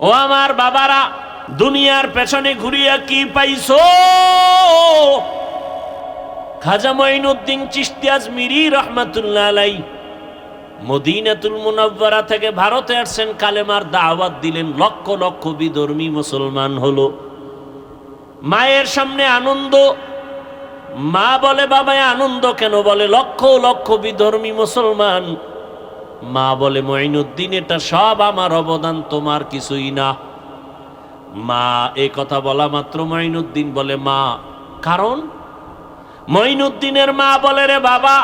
ও আমার বাবারা, দুনিয়ার পেছনে ঘুরিয়া কি পাইছো? খাজা মঈনুদ্দিন চিশতি আজমিরি রহমাতুল্লাহ আলাইহি মদিনাতুল মুনাওয়ারা থেকে ভারতে আসছেন, কালেমার দাওয়াত দিলেন, লক্ষ লক্ষ বিধর্মী মুসলমান হলো। মায়ের সামনে আনন্দ, মা বলে বাবায় আনন্দ কেন? বলে লক্ষ লক্ষ বিধর্মী মুসলমান। মা বলে মঈনুদ্দিন এটা সব আমার অবদান, তোমার কিছুই না। মা এই কথা বলা মাত্র মঈনুদ্দিন বলে মা কারণ? মঈনুদ্দিনের মা বলে রে বাবা,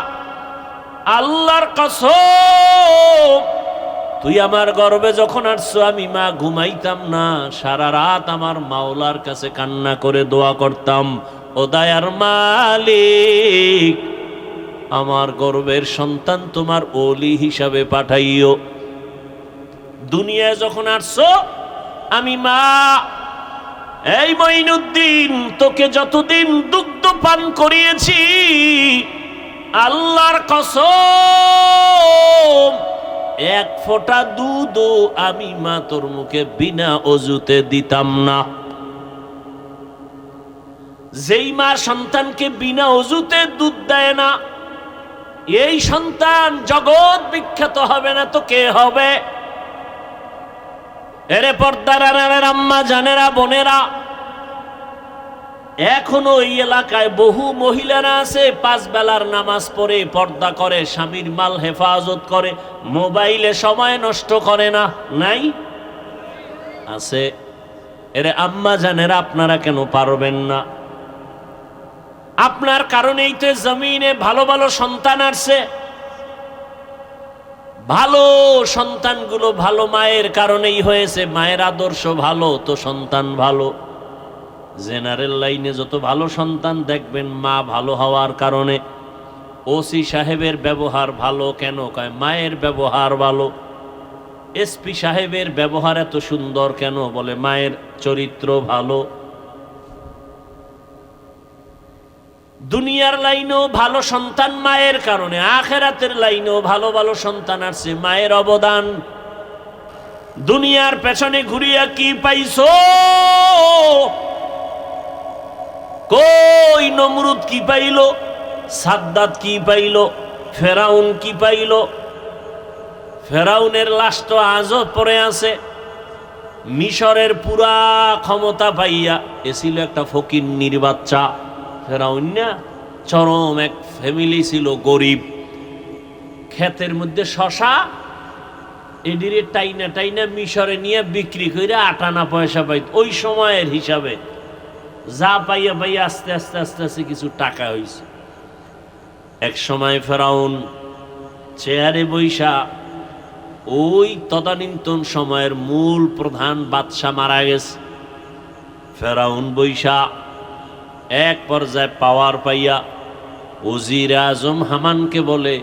আল্লাহর কসম তুই আমার গর্ভে যখন আসছো আমি মা ঘুমাইতাম না, সারা রাত আমার মাওলার কাছে কান্না করে দোয়া করতাম, ও দয়ার মালিক আমার গর্ভের সন্তান তোমার ওলি হিসাবে পাঠাইও। দুনিয়ায় যখন আসছো আমি মা, এই মঈনুদ্দিন তোকে যতদিন দুগ্ধ পান করিয়েছি আল্লাহর কসম এক ফোঁটা দুধও আমি মা তোর মুখে বিনা অজুতে দিতাম না। যেই মা সন্তানকে বিনা অজুতে দুধ দেয় না, এই সন্তান জগৎ বিখ্যাত হবে না তো কে হবে? এরে পর্দার আড়ালের আম্মা জানেরা, বোনেরা, এখনো এই এলাকায় বহু মহিলারা আছে, 5 বেলার নামাজ পড়ে, পর্দা করে, স্বামীর মাল হেফাজত করে, মোবাইলে সময় নষ্ট করে না, নাই? আছে। এরে আম্মা জানেরা, আপনারা কেন পারবেন না? আপনার কারণেই তো জমিনে ভালো ভালো সন্তান আসছে। ভালো সন্তানগুলো ভালো মায়ের কারণেই হয়েছে। মায়ের আদর্শ ভালো তো সন্তান ভালো। জেনারেল লাইনে যত ভালো সন্তান দেখবেন মা ভালো হওয়ার কারণে। ওসি সাহেবের ব্যবহার ভালো কেন? কয় মায়ের ব্যবহার ভালো। এসপি সাহেবের ব্যবহার এত সুন্দর কেন? বলে মায়ের চরিত্র ভালো। দুনিয়ার লাইনেও ভালো সন্তান মায়ের কারণে, আখেরাতের লাইনেও ভালো ভালো সন্তান আসছে, মায়ের অবদান। দুনিয়ার পেছনে ঘুরিয়া কি পাইছো? কই নমরুদ কি পাইল? সাদ্দাত কি পাইল? ফেরাউন কি পাইল? ফেরাউনের লাশ তো আজও পড়ে আছে। মিশরের পুরা ক্ষমতা পাইয়া এছিল একটা ফকিন্নির বাচ্চা। ফেরাউন না, চরম এক ফ্যামিলি ছিল, গরিব। ক্ষেতের মধ্যে শশা এডিরে টাইনা টাইনা মিশরে নিয়ে বিক্রি করে 8 আনা পয়সা পাইত। ওই সময়ের হিসাবে যা পাইয়া পাইয়া আস্তে আস্তে আস্তে আস্তে কিছু টাকা হয়েছে। এক সময় ফেরাউন চেয়ারে বৈশা, ওই তদানীন্তন সময়ের মূল প্রধান বাদশাহ মারা গেছে। ফেরাউন বৈশা এক পর্যায়ে পাওয়ার পাইয়া ওজির আজম হামানকে বলে,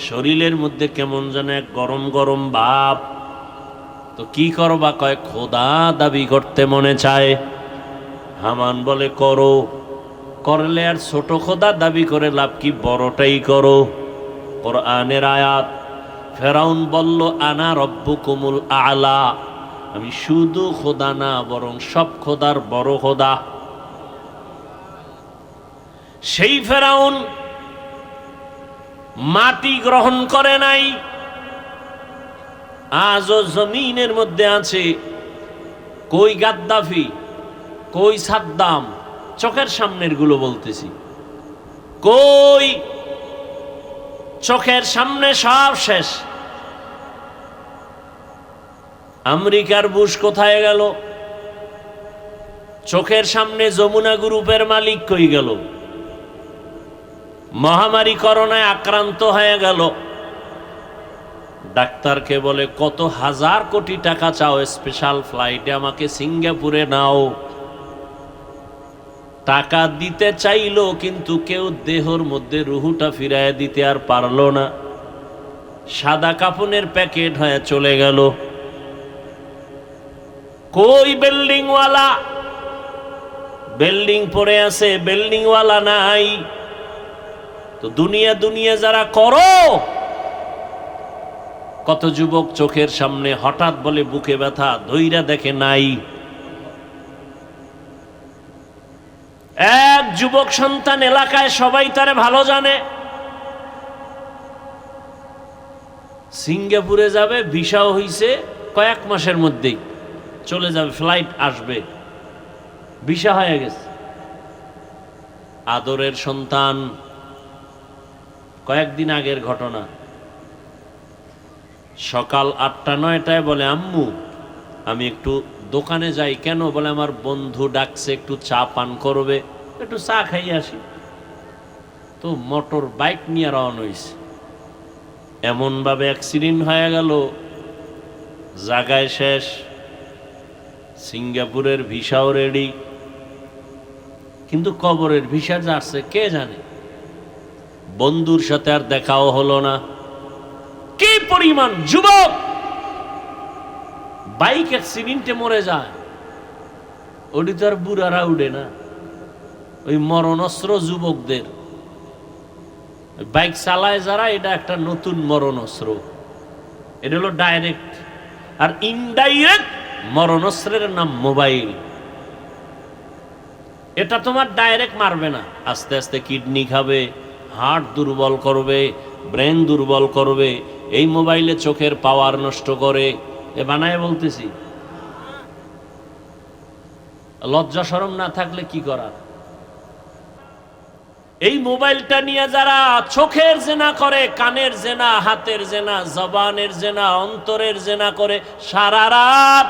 শরীরের মধ্যে কেমন যেন এক গরম গরম ভাব, তো কি করবা? কয় খোদা দাবি করতে মনে চায়। হামান বলে করো। করলে আর ছোট খোদা দাবি করে লাভ কি? বড়টাই করো। কোরআনের আয়াত। ফেরাউন বলল আনা রব্বুকুমুল আলা, আমি শুধু খোদা না বরং সব খোদার বড় খোদা। সেই ফেরাউন মাটি গ্রহণ করে নাই, আজও জমিনের মধ্যে আছে। কই গাদ্দাফি, কই সাদ্দাম? চোখের সামনের গুলো বলতেছি, কই? চোখের সামনে সব শেষ। আমেরিকার বুশ কোথায় গেল? চোখের সামনে যমুনা গ্রুপের মালিক কই গেল? মহামারী করোনায় আক্রান্ত হয়ে গেল। ডাক্তারকে বলে কত হাজার কোটি টাকা চাও, স্পেশাল ফ্লাইটে আমাকে সিঙ্গাপুরে নাও। টাকা দিতে চাইলো কিন্তু কেউ দেহর মধ্যে রুহুটা ফিরায় দিতে আর পারলো না। সাদা কাফনের প্যাকেট হয়ে চলে গেল। কই বিল্ডিংওয়ালা? বিল্ডিং পড়ে আছে, বিল্ডিংওয়ালা নাই। তো দুনিয়া দুনিয়া যারা করো কত যুবক চোখের সামনে হঠাৎ বলে বুকে ব্যথা, ধইরা দেখে নাই। এক যুবক সন্তান এলাকায় সবাই তারে ভালো জানে, সিঙ্গাপুরে যাবে, ভিসাও হইছে, কয়েক মাসের মধ্যেই চলে যাবে, ফ্লাইট আসবে, ভিসা হয়ে গেছে। আদরের সন্তান, কয়েকদিন আগের ঘটনা, সকাল 8টা-9টায় বলে আম্মু আমি একটু দোকানে যাই। কেন? বলে আমার বন্ধু ডাকছে, একটু চা পান করবে, একটু চা খাই আসি। তো মোটর বাইক নিয়ে রওনা হয়েছে, এমনভাবে অ্যাক্সিডেন্ট হয়ে গেল, জায়গায় শেষ। সিঙ্গাপুরের ভিসাও রেডি, কিন্তু কবরের ভিসা যাচ্ছে কে জানে। বন্ধুর সাথে আর দেখাও হলো না। কি পরিমাণ যুবক বাইক অ্যাক্সিডেন্টে মরে যায়, ওটি তো আর বুড়ারা উঠে না। ওই মরণস্ত্র যুবকদের, বাইক চালায় যারা, এটা একটা নতুন মরণস্ত্র। এটা হলো ডাইরেক্ট। আর ইনডাইরেক্ট মরণস্ত্রের নাম মোবাইল। এটা তোমার ডাইরেক্ট মারবে না, আস্তে আস্তে কিডনি খাবে, হার্ট দুর্বল করবে, ব্রেন দুর্বল করবে। এই মোবাইলে চোখের পাওয়ার নষ্ট করে। এ বানায় বলতেছি, লজ্জা শরম না থাকলে কি করার। এই মোবাইলটা নিয়ে যারা চোখের জেনা করে, কানের জেনা, হাতের জেনা, জবানের জেনা, অন্তরের জেনা করে সারা রাত,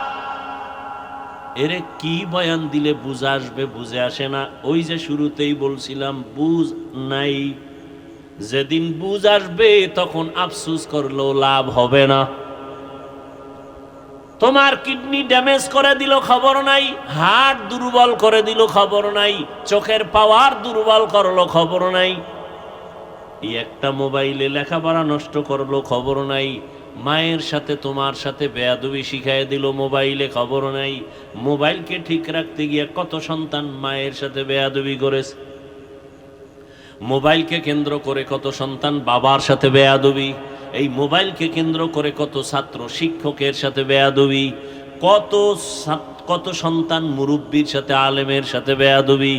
এরে কি বয়ান দিলে বুঝে আসবে? বুঝে আসে না। ওই যে শুরুতেই বলছিলাম, বুঝ নাই। যেদিন বুঝ আসবে তখন আফসোস করলেও লাভ হবে না। তোমার কিডনি ড্যামেজ করে দিল, খবর নাই। হার্ট দুর্বল করে দিল, খবর নাই। চোখের পাওয়ার দুর্বল করলো, খবর নাই। এই একটা মোবাইলে লেখাপড়া নষ্ট করলো, খবর নাই। মায়ের সাথে তোমার সাথে বেয়াদবি শিখাই দিল মোবাইলে, খবর নাই। মোবাইলকে ঠিক রাখতে গিয়ে কত সন্তান মায়ের সাথে বেয়াদবি করেছে। মোবাইলকে কেন্দ্র করে কত সন্তান বাবার সাথে বেয়াদবি। এই মোবাইলকে কেন্দ্র করে কত ছাত্র শিক্ষকের সাথে বেয়াদবি, কত সন্তান মুরব্বীর সাথে, আলেমের সাথে বেয়াদবি।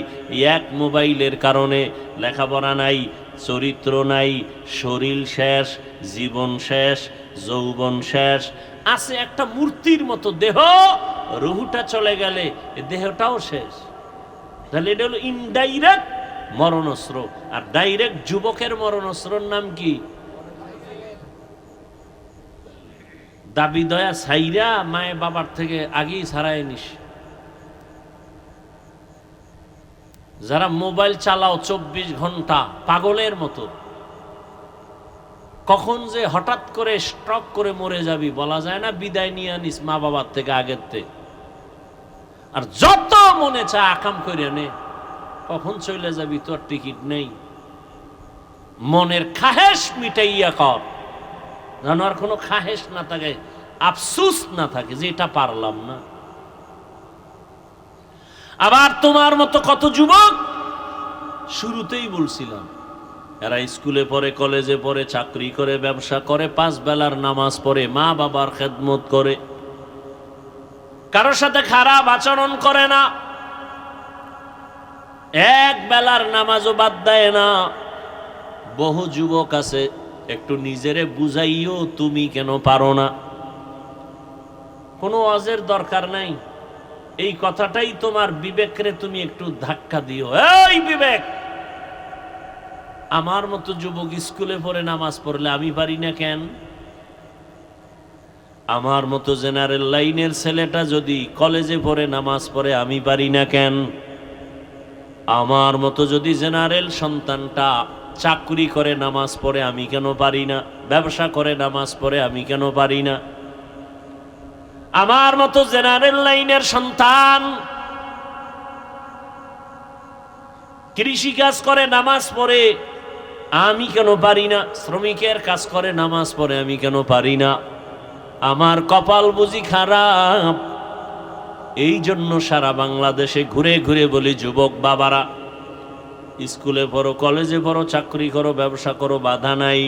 এক মোবাইলের কারণে লেখাপড়া নাই, চরিত্র নাই, শরীর শেষ, জীবন শেষ, যৌবন শেষ। আছে একটা মূর্তির মতো দেহ, রুহুটা চলে গেলে দেহটাও শেষ। তাহলে এটা হলো ইনডাইরেক্ট মরণস্ত্র। আর ডাইরেক্ট যুবকের মরণস্ত্রর নাম কি? দাবি দয়া ছাইরা মায়ে বাবার থেকে আগেই ছাড়াই নিস। যারা মোবাইল চালাও 24 ঘন্টা পাগলের মতো, কখন যে হঠাৎ করে স্ট্রোক করে মরে যাবি বলা যায় না। বিদায় নিয়ে আনিস মা বাবার থেকে আগের থেকে। আর যত মনে চায় আকাম করে নে, কখন চলে যাবি তোর টিকিট নেই। মনের খাহেশ মিটাইয়া কর, যেন আর কোনো খাহেশ না থাকে, আফসুস না থাকে যে এটা পারলাম না। আবার তোমার মতো কত যুবক, শুরুতেই বলছিলাম, এরা স্কুলে পড়ে, কলেজে পড়ে, চাকরি করে, ব্যবসা করে, 5 বেলার নামাজ পড়ে, মা বাবার খেদমত করে, কারোর সাথে খারাপ আচরণ করে না, এক বেলার নামাজও বাদ দেয় না। বহু যুবক আছে, একটু নিজেরে বুঝাইও তুমি কেন পারো না। কোনো ওয়াজের দরকার নাই, এই কথাটাই তোমার বিবেকরে তুমি একটু ধাক্কা দিও। এই বিবেক, আমার মতো যুবক স্কুলে পড়ে নামাজ পড়লে আমি পারি না কেন? আমার মতো জেনারেল লাইনের ছেলেটা যদি কলেজে পড়ে নামাজ পড়ে আমি পারি না কেন? আমার মতো যদি জেনারেল সন্তানটা চাকরি করে নামাজ পড়ে আমি কেন পারি না? ব্যবসা করে নামাজ পড়ে আমি কেন পারি না? আমার মতো জেনারেল লাইনের সন্তান কৃষি কাজ করে নামাজ পড়ে আমি কেন পারি না? শ্রমিকের কাজ করে নামাজ পড়ে আমি কেন পারি না? আমার কপাল বুঝি খারাপ? এই জন্য সারা বাংলাদেশে ঘুরে ঘুরে বলি, যুবক বাবারা, স্কুলে পড়ো, কলেজে পড়ো, চাকরি করো, ব্যবসা করো, বাধা নাই।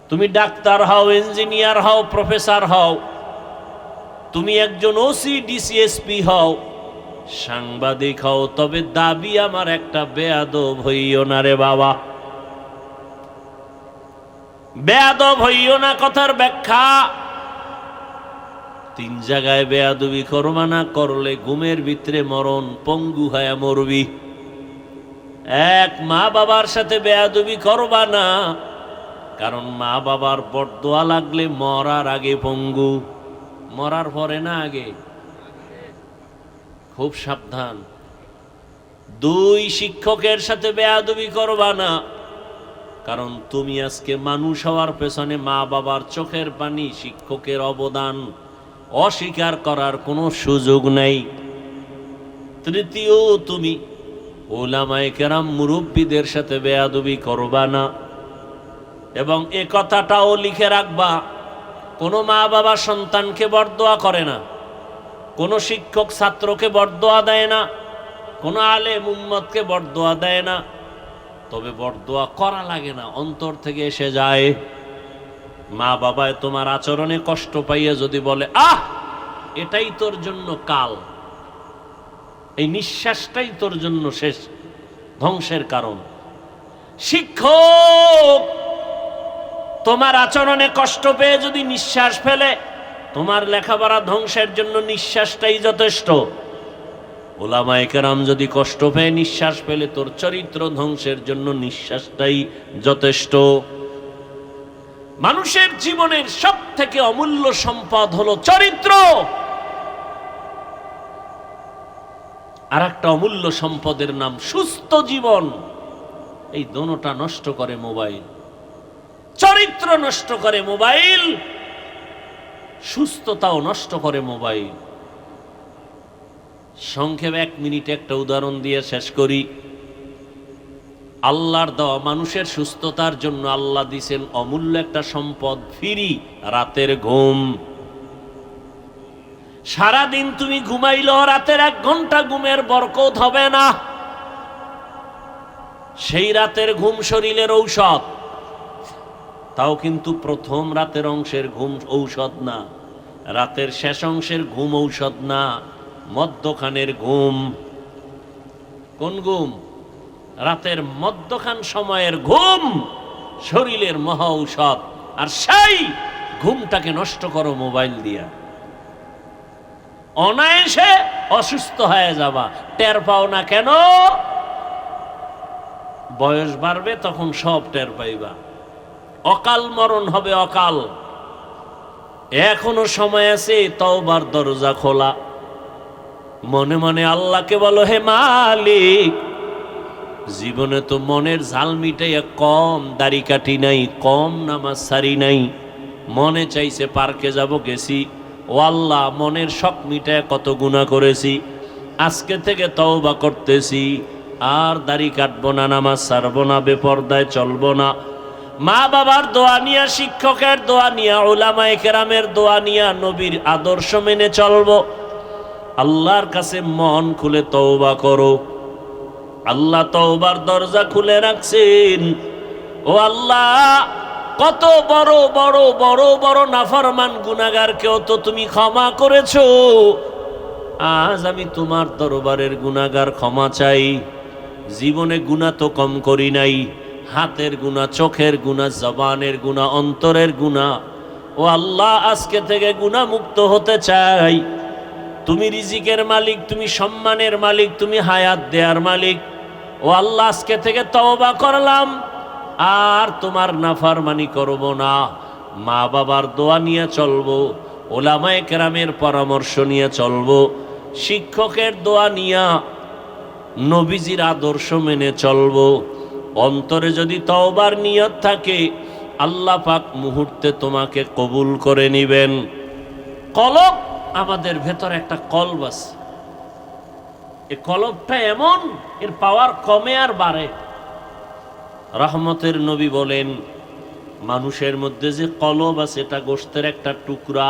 তুমি ডাক্তার হও, ইঞ্জিনিয়ার হও, প্রফেসর হও, তুমি একজন ওসি ডিসিএসপি হও, সাংবাদিক হও, তবে দাবি আমার একটা, বেয়াদব হইও না রে বাবা। বেয়াদব হইও না কথার ব্যাখ্যা, 3 জায়গায় বেয়াদবি করবা না, করলে ঘুমের ভিতরে মরণ, পঙ্গু হয়ে মরবি। এক, মা বাবার সাথে বেয়াদবি করবা না, কারণ মা বাবার বরদোয়া লাগলে মরার আগে পঙ্গু, মরার পরে না আগে। খুব সাবধান। 2, শিক্ষকের সাথে বেয়াদবি করবা না, কারণ তুমি আজকে মানুষ হওয়ার পেছনে মা বাবার চোখের পানি, শিক্ষকের অবদান অস্বীকার করার কোনো সুযোগ নেই। 3, তুমি উলামায়ে কেরাম মুরব্বীদের সাথে বেয়াদবি করবা না। এবং এ কথাটাও লিখে রাখবা, কোনো মা বাবা সন্তানকে বরদোয়া করে না, কোনো শিক্ষক ছাত্রকে বরদোয়া দেয় না, কোনো আলেম উম্মতকে বরদোয়া দেয় না। তবে বরদোয়া করা লাগে না, অন্তর থেকে এসে যায়। মা বাবায় তোমার আচরণে কষ্ট পাইয়া যদি বলে, আহ এটাই তোর জন্য কাল, এই নিঃশ্বাসটাই তোর জন্য শেষ, ধ্বংসের কারণ। শিক্ষক তোমার আচরণে কষ্ট পেয়ে যদি নিঃশ্বাস ফেলে, তোমার লেখাপড়া ধ্বংসের জন্য নিঃশ্বাসটাই যথেষ্ট। উলামায়ে কেরাম যদি কষ্ট পেয়ে নিঃশ্বাস ফেলে, তোর চরিত্র ধ্বংসের জন্য নিঃশ্বাসটাই যথেষ্ট। মানুষের জীবনের সবথেকে অমূল্য সম্পদ হলো চরিত্র। আর একটা অমূল্য সম্পদের নাম সুস্থ জীবন। এই দোনোটা নষ্ট করে মোবাইল। চরিত্র নষ্ট করে মোবাইল, সুস্থতাও নষ্ট করে মোবাইল। সংক্ষেপে 1 মিনিটে একটা উদাহরণ দিয়ে শেষ করি। আল্লাহর দেওয়া মানুষের সুস্থতার জন্য আল্লাহ দিয়েছেন অমূল্য একটা সম্পদ, ফ্রি, রাতের ঘুম। সারাদিন তুমি ঘুমাইলেও রাতের 1 ঘন্টা ঘুমের বরকত হবে না। সেই রাতের ঘুম শরীরের ঔষধ, তাও কিন্তু প্রথম রাতের অংশের ঘুম ঔষধ না, রাতের শেষ অংশের ঘুম ঔষধ না, মধ্যখানের ঘুম। কোন ঘুম? রাতের মধ্যখান সময়ের ঘুম শরীরের মহা ঔষধ। আর সেই ঘুমটাকে নষ্ট করো মোবাইল দিয়া, অনায়াসে অসুস্থ হয়ে যাবা, টের পাও না কেন? বয়স বাড়বে তখন সব টের পাইবা, অকাল মরণ হবে অকাল। এখনো সময় আছে, তওবার দরজা খোলা। মনে মনে আল্লাহকে বলো, হে মালিক, জীবনে তো মনের ঝাল মিটাইয়া কম দাড়ি কাটি নাই, কম নামাজ সারি নাই, মনে চাইছে পার্কে যাব, গেছি। ও আল্লাহ, মনের শখ মিটাইয়া কত গুনাহ করেছি, আজকে থেকে তওবা করতেছি, আর দাড়ি কাটবো না, নামাজ ছাড়বো না, বেপরদায় চলবো না। মা বাবার দোয়া নিয়া, শিক্ষকের দোয়া নিয়া, উলামায়ে কেরামের দোয়া নিয়া, নবীর আদর্শ মেনে চলবো। আল্লাহর কাছে মন খুলে তওবা করো। আল্লাহ তওবার দরজা খুলে রাখছেন। ও আল্লাহ, কত বড় বড় বড় বড় নাফরমান গুনাহগারকেও তো তুমি ক্ষমা করেছো। আজ আমি তোমার দরবারের গুনাহগার ক্ষমা চাই। জীবনে গুনাহ তো কম করি নাই, হাতের গুনাহ, চোখের গুনাহ, জবানের গুনাহ, অন্তরের গুনাহ। ও আল্লাহ, আজকে থেকে গুনাহ মুক্ত হতে চাই। তুমি রিজিকের মালিক, তুমি সম্মানের মালিক, তুমি হায়াত দেয়ার মালিক। ও আল্লাহ, আজকে থেকে তওবা করলাম, আর তোমার নাফরমানি করব না। মা বাবার দোয়া নিয়ে চলবো, উলামায়ে কেরামের পরামর্শ নিয়ে চলবো, শিক্ষকের দোয়া নিয়ে, নবীজির আদর্শ মেনে চলবো। অন্তরে যদি তওবার নিয়ত থাকে, আল্লাহ পাক মুহূর্তে তোমাকে কবুল করে নিবেন। কলব, আমাদের ভেতরে একটা কলব আছে। এই কলবটা এমন, এর পাওয়ার কমে আর বাড়ে। রহমতের নবী বলেন, মানুষের মধ্যে যে কলব আছে, এটা গোশতের একটা টুকরা।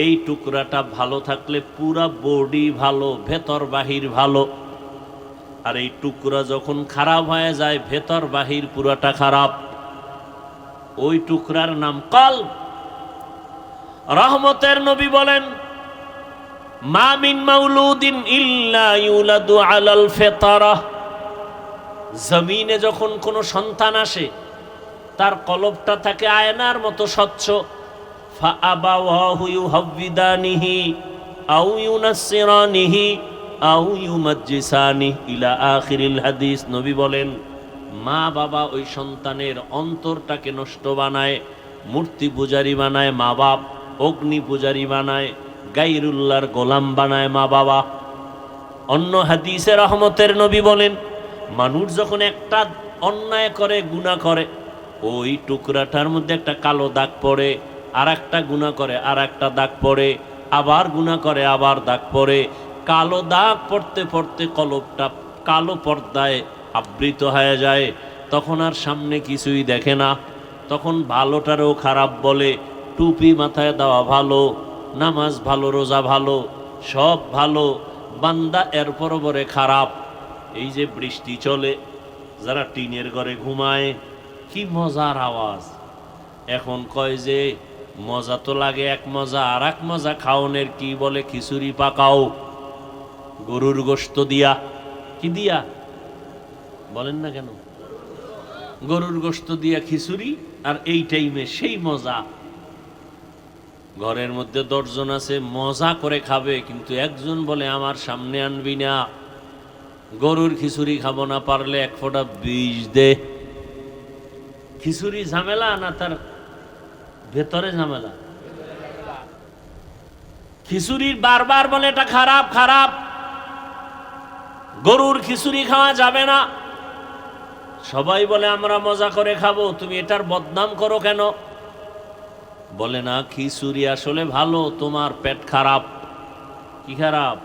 এই টুকরাটা ভালো থাকলে পুরা বডি ভালো, ভেতর বাহির ভালো। আর এই টুকরা যখন খারাপ হয়ে যায়, ভেতর বাহির পুরাটা খারাপ। ওই টুকরার নাম কলব। রহমতের নবী বলেন, মা মিন মাউলুদিন ইল্লা ইউলাদু আলাল ফিতরাহ। জমিনে যখন কোনো সন্তান আসে তার কলবটা থাকে আয়নার মতো স্বচ্ছ। ফা আবাওয়াহু ইউহাব্বিদানিহি আও ইউনাসসিরানিহি আও ইউমাজ্জিসানিহি ইলা আখিরিল হাদিস। নবী বলেন, মা বাবা ওই সন্তানের অন্তরটাকে নষ্ট বানায়, মূর্তি পূজারি বানায় মা বাপ, অগ্নি পূজারি বানায়, গায়রুল্লাহর গোলাম বানায় মা বাবা। অন্য হাদিসে রহমতের নবী বলেন, মানুষ যখন একটা অন্যায় করে, গুনাহ করে, ওই টুকরাটার মধ্যে একটা কালো দাগ পড়ে, আর একটা গুনাহ করে আর একটা দাগ পড়ে, আবার গুনাহ করে আবার দাগ পড়ে। কালো দাগ পড়তে পড়তে কলবটা কালো পর্দায় আবৃত হয়ে যায়। তখন আর সামনে কিছুই দেখে না। তখন ভালোটারও খারাপ বলে। টুপি মাথায় দেওয়া ভালো, নামাজ ভালো, রোজা ভালো, সব ভালো, বান্দা এর পরে খারাপ। এই যে বৃষ্টি চলে, যারা টিনের ঘরে ঘুমায়, কি মজার আওয়াজ। এখন কয় যে মজা তো লাগে এক মজা, আর এক মজা খাওনের কি বলে খিচুড়ি পাকাও গরুর গোশত দিয়া। কি দিয়া বলেন না কেন? গরুর গোশত দিয়া খিচুড়ি, আর এই টাইমে সেই মজা। ঘরের মধ্যে 10 জন আছে, মজা করে খাবে, কিন্তু একজন বলে আমার সামনে আনবি না, গরুর খিচুড়ি খাবো না, পারলে 1 ফোঁটা বিষ দে। খিচুড়ি ঝামেলা না তার ভেতরে ঝামেলা? খিচুড়ির বারবার বলে এটা খারাপ খারাপ, গরুর খিচুড়ি খাওয়া যাবে না। সবাই বলে আমরা মজা করে খাবো, তুমি এটার বদনাম করো কেন? বলে না, খিচুড়ি আসলে ভালো, তোমার পেট খারাপ। কি খারাপ?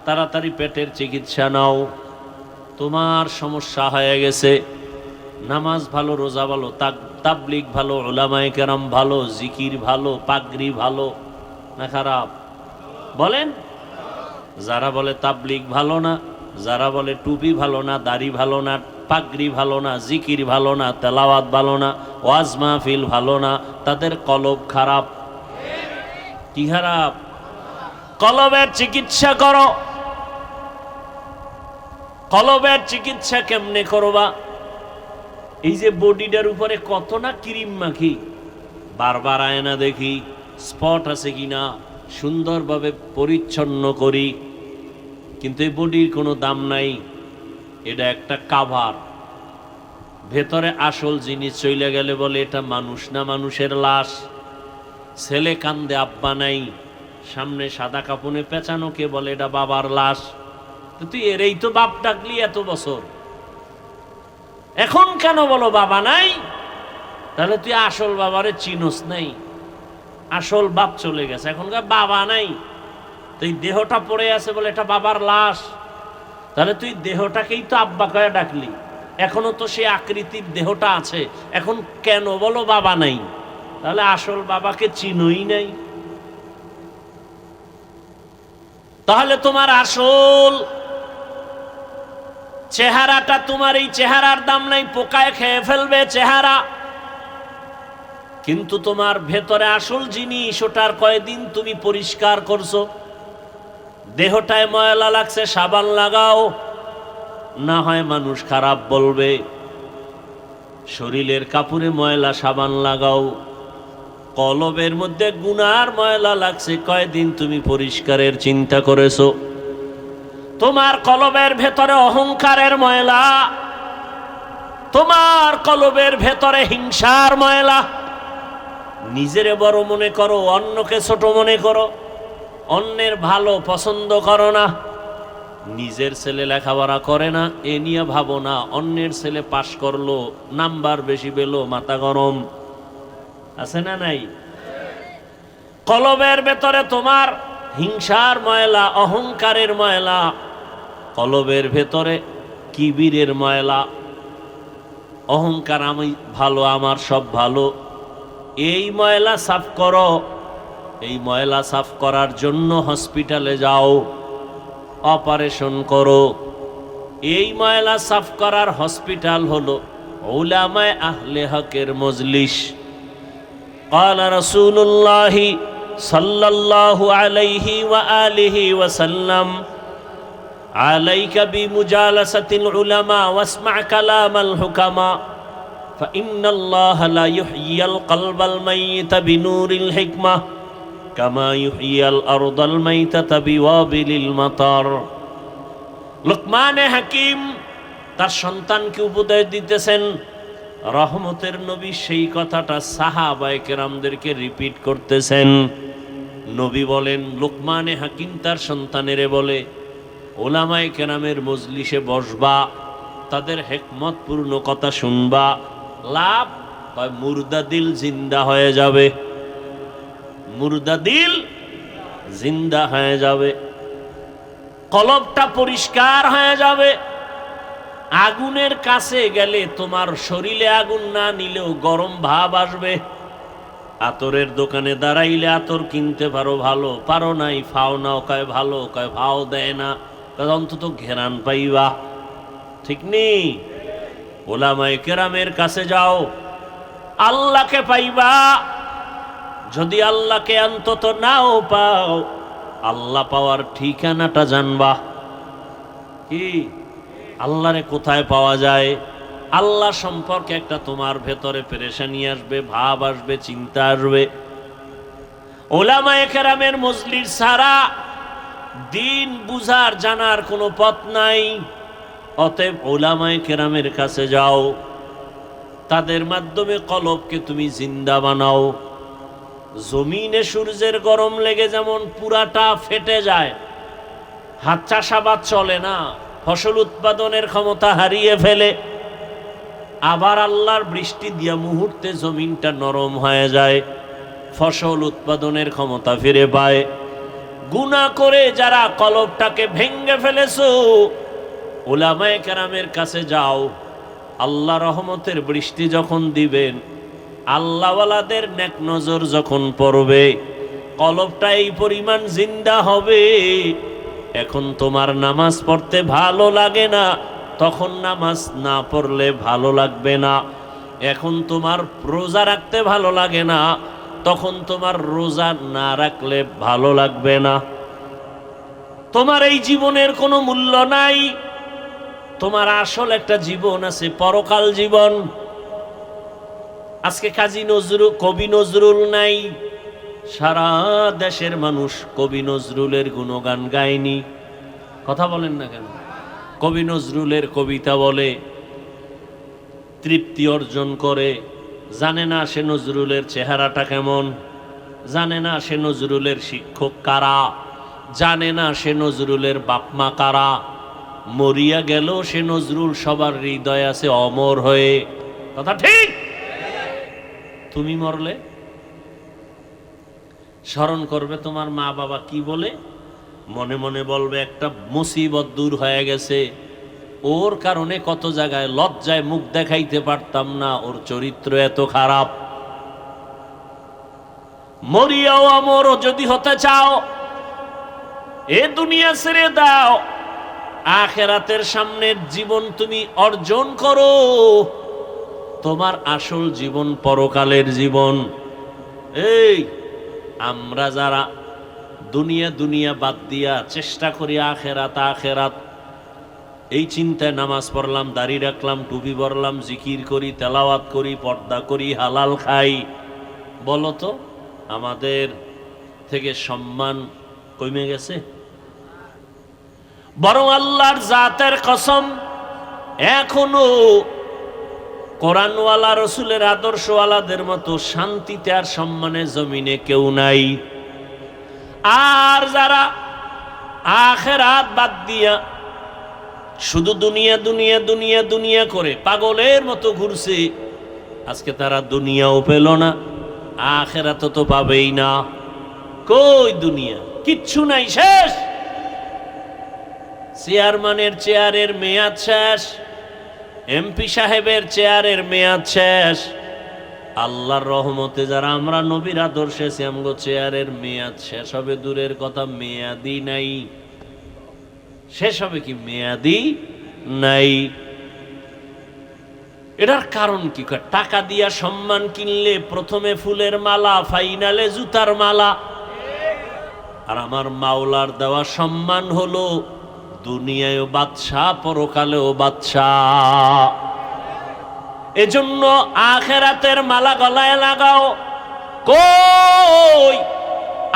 তাড়াতাড়ি পেটের চিকিৎসা নাও, তোমার সমস্যা হয়ে গেছে। নামাজ ভালো, রোজা ভালো, তাবলিগ ভালো, উলামায়ে কেরাম ভালো, জিকির ভালো, পাগড়ি ভালো না খারাপ? বলেন। যারা বলে তাবলিগ ভালো না, যারা বলে টুপি ভালো না, দাড়ি ভালো না, পাগড়ি ভালো না, জিকির ভালো না, তেলাওয়াত ভালো না, ওয়াজ মাহফিল ভালো না, তাদের কলব খারাপ। কি খারাপ? কলবের চিকিৎসা করো। কলবের চিকিৎসা কেমনে করবা? এই যে বডিটার উপরে কত না ক্রিম মাখি, বারবার আয়না দেখি স্পট আছে কিনা, সুন্দরভাবে পরিচ্ছন্ন করি, কিন্তু এই বডির কোনো দাম নাই। এটা একটা কাভার। ভেতরে আসল জিনিস চলে গেলে বলে এটা মানুষ না, মানুষের লাশ। ছেলে কান্দে, আব্বা নাই, সামনে সাদা কাপড়ে পেঁচানো, কে বলে এটা বাবার লাশ। তো তুই এরই তো বাপ ডাকলি এত বছর, এখন কেন বলো বাবা নাই? তাহলে তুই আসল বাবারে চিনোস নাই, আসল বাপ চলে গেছে, এখনকার বাবা নাই। তো এই দেহটা পড়ে আছে বলে এটা বাবার লাশ, তাহলে তুই দেহটাকেই তো আব্বা কয়ে ডাকলি, এখনো তো সে আকৃতির দেহটা আছে, এখন কেন বলো বাবা নাই? তাহলে আসল বাবাকে চিনোই নাই। তাহলে তোমার আসল চেহারাটা, তোমার এই চেহারার দাম নাই, পোকায় খেয়ে ফেলবে চেহারা, কিন্তু তোমার ভেতরে আসল জিনিস, ওটার কয়দিন তুমি পরিষ্কার করছো? দেহটায় ময়লা লাগছে, সাবান লাগাও, না হয় মানুষ খারাপ বলবে। শরীরের কাপড়ে ময়লা, সাবান লাগাও। কলবের মধ্যে গুনার ময়লা লাগছে, কয়দিন তুমি পরিষ্কারের চিন্তা করেছো? তোমার কলবের ভেতরে অহংকারের ময়লা, তোমার কলবের ভেতরে হিংসার ময়লা। নিজেরে বড় মনে করো, অন্যকে ছোট মনে করো, অন্যের ভালো পছন্দ করো না। নিজের ছেলে লেখাপড়া করে না এ নিয়ে ভাবো না, অন্যের ছেলে পাশ করলো, নাম্বার বেশি পেলো, মাথা গরম। আছে না নাই? কলবের ভেতরে তোমার হিংসার ময়লা, অহংকারের ময়লা, কলবের ভেতরে কিবিরের ময়লা, অহংকার, আমি ভালো, আমার সব ভালো। এই ময়লা সাফ করো। এই ময়লা সাফ করার জন্য হসপিটালে যাও, অপারেশন করো। এই ময়লা সাফ করার হসপিটাল হলো উলামায়ে আহলে হকের মজলিস। قال رسول الله صلى الله عليه وآله وسلم عليك بمجالسة العلماء واسمع كلام الحكماء فإن الله لا يحيي القلب الميت بنور الحكمة كما يحيي الأرض الميتة بوابل المطر। লুকমান হাকিম তার সন্তানকে উপদেশ দিতেছেন, রহমতের নবী সেই কথাটা সাহাবায়ে কেরামদেরকে রিপিট করতেছেন। নবী বলেন, লুকমানে হাকিম তার সন্তানেরে বলে, ওলামায়ে কেরামের মজলিসে বসবা, তাদের হিকমতপূর্ণ কথা শুনবা, লাভ হয় মুর্দা দিল জিন্দা হয়ে যাবে, মুর্দা দিল জিন্দা হয়ে যাবে, কলবটা পরিষ্কার হয়ে যাবে। আগুনের কাছে গেলে তোমার শরীরে আগুন না নিলেও গরম ভাব আসবে। আতরের দোকানে দাঁড়াইলে আতর কিনতে পারো, ভালো পারো নাই ফাও নাও, কয় ভালো, কয় ভাও দেয় না, অন্তত ঘেরান পাইবা, ঠিক নেই? ওলামায়ে কেরামের কাছে যাও, আল্লাহকে পাইবা। যদি আল্লাহকে অন্তত নাও পাও, আল্লাহ পাওয়ার ঠিকানাটা জানবা। কি আল্লাহরে কোথায় পাওয়া যায়? আল্লাহ সম্পর্কে একটা তোমার ভেতরে পেরেশানি আসবে, ভাব আসবে, চিন্তা আসবে। ওলামায়ে কেরামের মজলিস ছাড়া দিন বুঝার জানার কোনো পথ নাই। অতএব ওলামায়ে কেরামের কাছে যাও, তাদের মাধ্যমে কলবকে তুমি জিন্দা বানাও। জমিনে সূর্যের গরম লেগে যেমন পুরাটা ফেটে যায়, হাত চাষাবাদ চলে না, ফসল উৎপাদনের ক্ষমতা হারিয়ে ফেলে, আবার আল্লাহর বৃষ্টি দিয়া মুহূর্তে জমিনটা নরম হয়ে যায়, ফসল উৎপাদনের ক্ষমতা ফিরে পায়। গুনাহ করে যারা কলবটাকে ভেঙ্গে ফেলেছো, উলামায়ে কেরামের কাছে যাও। আল্লাহ রহমতের বৃষ্টি যখন দিবেন, আল্লাহওয়ালাদের নেক নজর যখন পড়বে, কলবটা এই পরিমাণ জিন্দা হবে, এখন তোমার নামাজ পড়তে ভালো লাগে না, তখন নামাজ না পড়লে ভালো লাগবে না। এখন তোমার রোজা রাখতে ভালো লাগে না, তখন তোমার রোজা না রাখলে ভালো লাগবে না। তোমার এই জীবনের কোনো মূল্য নাই। তোমার আসল একটা জীবন আছে, পরকাল জীবন। আজকে কবি নজরুল নাই, সারা দেশের মানুষ কবি নজরুলের গুণগান গায়নি। কথা বলেন না কেন? কবি নজরুলের কবিতা বলে, তৃপ্তি অর্জন করে, জানে না সে নজরুলের চেহারাটা কেমন, জানে না সে নজরুলের শিক্ষক কারা, জানে না সে নজরুলের বাপমা কারা। মরিয়া গেল সে নজরুল সবার হৃদয় আছে অমর হয়ে। কথা ঠিক? তুমি মরলে স্মরণ করবে তোমার মা বাবা কি বলে, মনে মনে বলবে একটা মুসিবত দূর হয়ে গেছে, ওর কারণে কত জায়গায় লজ্জায় মুখ দেখাইতে পারতাম না, ওর চরিত্র এত খারাপ। মরিয়াও অমর যদি হতে চাও, এ দুনিয়া ছেড়ে দাও, আখিরাতের সামনের জীবন তুমি অর্জন করো। তোমার আসল জীবন পরকালের জীবন। এই আমরা যারা দুনিয়া বাদ দিয়া চেষ্টা করি আখেরাত, এই চিন্তায় নামাজ পড়লাম, দাড়ি রাখলাম, টুপি পরলাম, জিকির করি, তেলাওয়াত করি, পর্দা করি, হালাল খাই, বলো তো আমাদের থেকে সম্মান কমে গেছে? বরং আল্লাহর জাতের কসম, এখনো কোরআনওয়ালা রসুলের আদর্শওয়ালাদের মতো শান্তিতে আর সম্মানে জমিনে কেউ নাই। আর যারা আখিরাত বাদ দিয়া শুধু দুনিয়া করে পাগলের মতো ঘুরছে, আজকে তারা দুনিয়াও পেল না, আখিরাত তো পাবেই না। কই দুনিয়া? কিচ্ছু নাই, শেষ। চেয়ারম্যানের চেয়ারের মেয়াদ শেষ, এমপি সাহেবের চেয়ারের মেয়াদ শেষ। আল্লাহর রহমতে যারা আমরা নবীর আদর্শে আমগো চেয়ারের মেয়াদ শেষ হবে দূরের কথা, মেয়াদি নাই। শেষ হবে কি? মেয়াদি নাই। এটার কারণ কি? টাকা দিয়া সম্মান কিনলে প্রথমে ফুলের মালা, ফাইনালে জুতার মালা। আর আমার মাওলার দেওয়া সম্মান হলো দুনিয়ায়ও বাদশা, পরকালেও বাদশা। এজন্য আখেরাতের মালা গলায় লাগাও। কই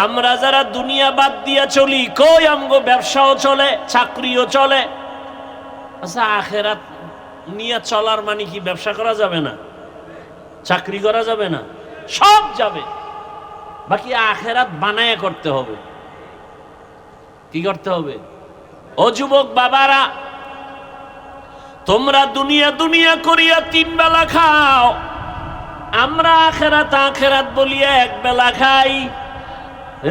আমরা যারা দুনিয়া বাদ দিয়া চলি, কই আমগো ব্যবসাও চলে, চাকরিও চলে। আচ্ছা, আখেরাত নিয়ে চলার মানে কি ব্যবসা করা যাবে না, চাকরি করা যাবে না? সব যাবে, বাকি আখেরাত বানায়া করতে হবে। কি করতে হবে? ও যুবক বাবারা, তোমরা দুনিয়া দুনিয়া করিয়া 3 বেলা খাও, আমরা আখেরাত আখেরাত বলিয়া 1 বেলা খাই।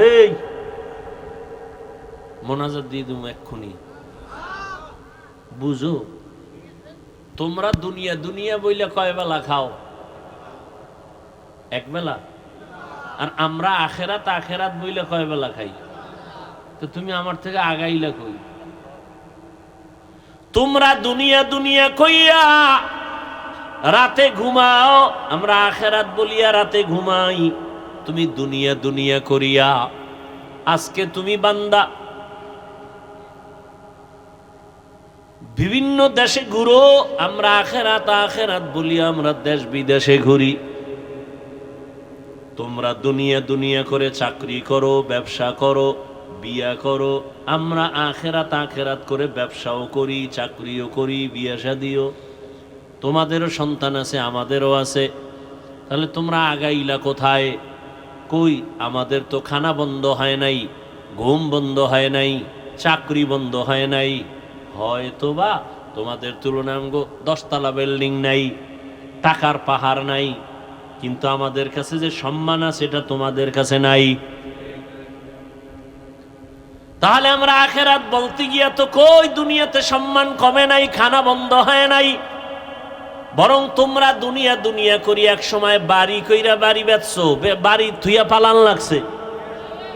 এই মোনাজাত দিয়ে তুমি এক্ষুনি বুঝো, তোমরা দুনিয়া দুনিয়া বইলে কয় বেলা খাও? 1 বেলা। আর আমরা আখেরাত আখেরাত বইলে কয় বেলা খাই? তো তুমি আমার থেকে আগাইলা কই? তোমরা দুনিয়া দুনিয়া কইয়া রাতে ঘুমাও, আমরা আখেরাত বলিয়া রাতে ঘুমাই। তুমি দুনিয়া দুনিয়া করিয়া আজকে তুমি বান্দা বিভিন্ন দেশে ঘুরো, আমরা আখেরাত আখেরাত বলিয়া আমরা দেশ বিদেশে ঘুরি। তোমরা দুনিয়া দুনিয়া করে চাকরি করো, ব্যবসা করো, বিয়া করো, আমরা আখেরাত আখেরাত করে ব্যবসাও করি, চাকরিও করি, বিয়া শাদিও। তোমাদেরও সন্তান আছে, আমাদেরও আছে। তাহলে তোমরা আগাইলা কোথায়? কই আমাদের তো খানা বন্ধ হয় নাই, ঘুম বন্ধ হয় নাই, চাকরি বন্ধ হয় নাই। হয়তো বা তোমাদের তুলনায় 10 তলা বিল্ডিং নাই, টাকার পাহাড় নাই, কিন্তু আমাদের কাছে যে সম্মান আছে এটা তোমাদের কাছে নাই। তাহলে আমরা আখেরাত বলতে গিয়া তো কই দুনিয়াতে সম্মান কমে নাই, খানা বন্ধ হয় নাই। বরং তোমরা দুনিয়া দুনিয়া করি এক সময় বাড়ি কইরা বাড়ি বেচছো, বাড়ি থুইয়া পালান লাগছে,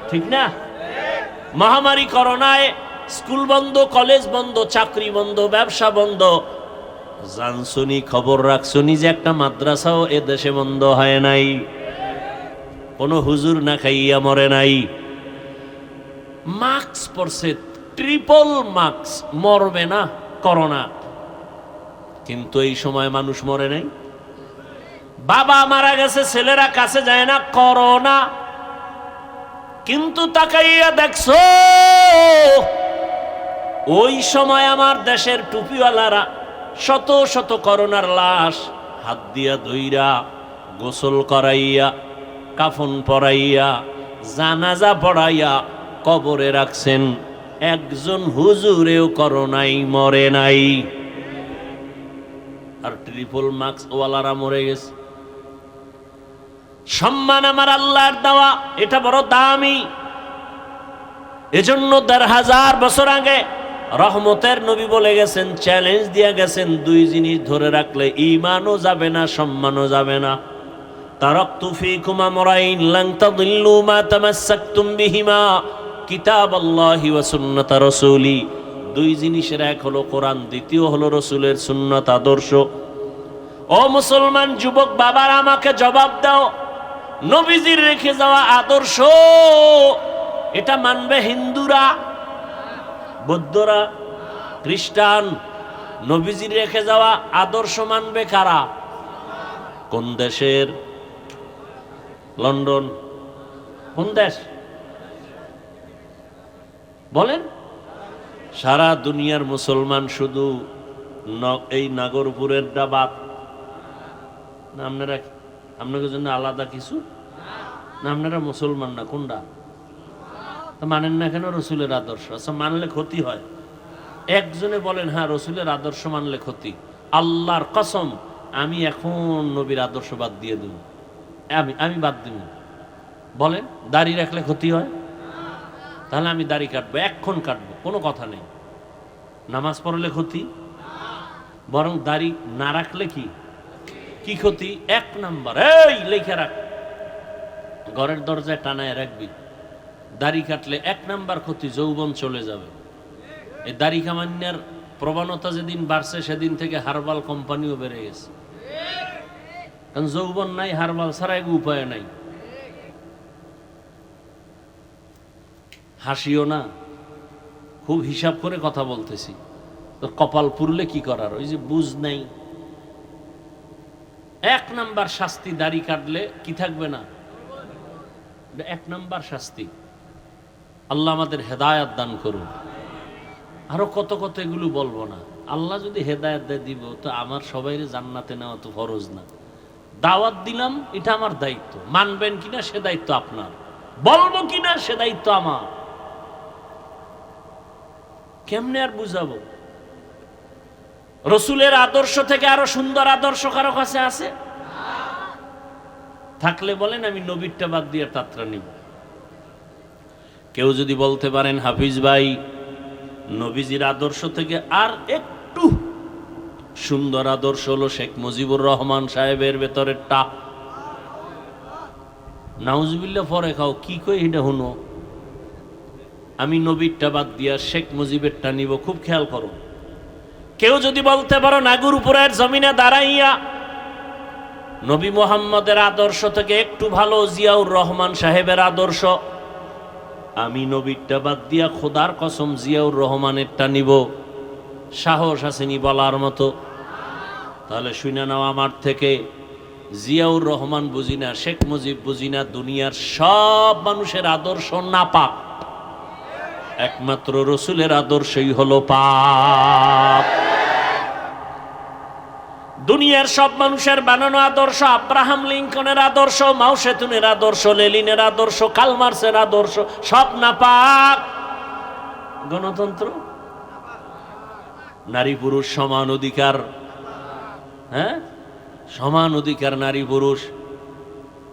ঠিক না? মহামারী করোনায় স্কুল বন্ধ, কলেজ বন্ধ, চাকরি বন্ধ, ব্যবসা বন্ধ। জানছনি, খবর রাখছনি যে একটা মাদ্রাসাও এ দেশে বন্ধ হয় নাই, কোনো হুজুর না খাইয়া মরে নাই। মাস্ক পরছে, ট্রিপল মাস্ক, মরবে না করোনা, কিন্তু এই সময় মানুষ মরে নাই। বাবা মারা গেছে, ছেলেরা কাছে যায় না, করোনা। কিন্তু তাকাইয়া দেখছো ওই সময় আমার দেশের টুপিওয়ালারা শত শত করোনার লাশ হাত দিয়া ধইরা, গোসল করাইয়া, কাফন পরাইয়া, জানাজা পড়াইয়া কবরে রাখছেন। একজন হুজুরেও করোনায় মরে নাই, আর ট্রিপল মাস্ক ওয়ালারা মরে গেছে। সম্মান আমার আল্লাহর দেওয়া, এটা বড় দামি। এজন্য 1500 বছর আগে রহমতের নবী বলে গেছেন, চ্যালেঞ্জ দিয়ে গেছেন, 2 জিনিস ধরে রাখলে ঈমানও যাবে না, সম্মানও যাবে না। তারাকতু ফীকুম আমরাইন লান তাদিল্লু মা তামাসসাকতুম বিহিমা কিতাবাল্লাহি ওয়া সুন্নাত রাসূলি। 2 জিনিসের এক হলো কোরআন, দ্বিতীয় হলো রাসূলের সুন্নাত আদর্শ। ও মুসলমান যুবক বাবার, আমাকে জবাব দাও, নবীজির রেখে যাওয়া আদর্শ এটা মানবে হিন্দুরা, বৌদ্ধরা, খ্রিস্টান? নবীজির রেখে যাওয়া আদর্শ মানবে কারা? কোন দেশের? লন্ডন? কোন দেশ বলেন? সারা দুনিয়ার মুসলমান শুধু এই নাগরপুরের ডাবাত না? আপনাদের জন্য আলাদা কিছু না? আপনারা মুসলমান না? কোনটা মানেন না কেন? রসুলের আদর্শ। আচ্ছা, মানলে ক্ষতি হয়? একজনে বলেন হ্যাঁ রসুলের আদর্শ মানলে ক্ষতি। আল্লাহর কসম, আমি এখন নবীর আদর্শ বাদ দিয়ে দেব, আমি বাদ দিব। বলেন দাড়ি রাখলে ক্ষতি হয়? তাহলে আমি দাড়ি কাটবো, এখন কাটবো, কোনো কথা নেই। নামাজ পড়লে ক্ষতি? বরং দাড়ি না রাখলে কি কি ক্ষতি? 1 নাম্বার, এই লেখা রাখ, ঘরের দরজায় টানায় রাখবি। দাড়ি কাটলে 1 নাম্বার ক্ষতি, যৌবন চলে যাবে। এই দাড়ি কামান্যার প্রবণতা যেদিন বাড়ছে সেদিন থেকে হার্বাল কোম্পানিও বেড়ে গেছে। কারণ যৌবন নাই, হারবাল ছাড়া এক উপায় নাই। হাসিও না, খুব হিসাব করে কথা বলতেছি। তো কপাল পুরলে কি করার, ওই যে বুঝ নাই। 1 নাম্বার শাস্তি, দাড়ি কাটলে কি থাকবে না, 1 নাম্বার শাস্তি। আল্লাহ আমাদের হেদায়েত দান করুন। আরো কত কত এগুলো বলবো না। আল্লাহ যদি হেদায়েত দেয় দিব, তো আমার সবাইরে জান্নাতে নেওয়া তো ফরজ না। দাওয়াত দিলাম, এটা আমার দায়িত্ব। মানবেন কিনা সে দায়িত্ব আপনার, বলবো কিনা সে দায়িত্ব আমার। কেমনে আর বুঝাবো? রসুলের আদর্শ থেকে আরো সুন্দর আদর্শ কারো কাছে আছে? থাকলে বলেন, আমি নবীরটা বাদ দিয়ে তাত্রা নিব। কেউ যদি বলতে পারেন, হাফিজ ভাই নবীজির আদর্শ থেকে আর একটু সুন্দর আদর্শ হলো শেখ মুজিবুর রহমান সাহেবের ভেতরেরটা, নাউজুবিল্লাহ পরে খাও, কি কই এটা হুনো। আমি নবীরটা বাদ দিয়া শেখ মুজিবেরটা নিব। খুব খেয়াল করো। কেউ যদি বলতে পারো নাগরপুরের জমিনে দাঁড়াইয়া নবী মুহাম্মদের আদর্শ থেকে একটু ভালো জিয়াউর রহমান সাহেবের আদর্শ, আমি নবীরটা বাদ দিয়া খোদার কসম জিয়াউর রহমানেরটা নিব, সাহস আসেনি বলার মতো? তাহলে শুনে নাও আমার থেকে, জিয়াউর রহমান বুঝি না, শেখ মুজিব বুঝি না, দুনিয়ার সব মানুষের আদর্শ নাপাক, একমাত্র রসুলের আদর্শই হলো পাক। দুনিয়ার সব মানুষের বানানো আদর্শ, আব্রাহাম লিঙ্কনের আদর্শ, মাও সেতুনের আদর্শ, লেনিনের আদর্শ, কালমার্সের আদর্শ, সব নাপাক। গণতন্ত্র, নারী পুরুষ সমান অধিকার, হ্যাঁ সমান অধিকার নারী পুরুষ,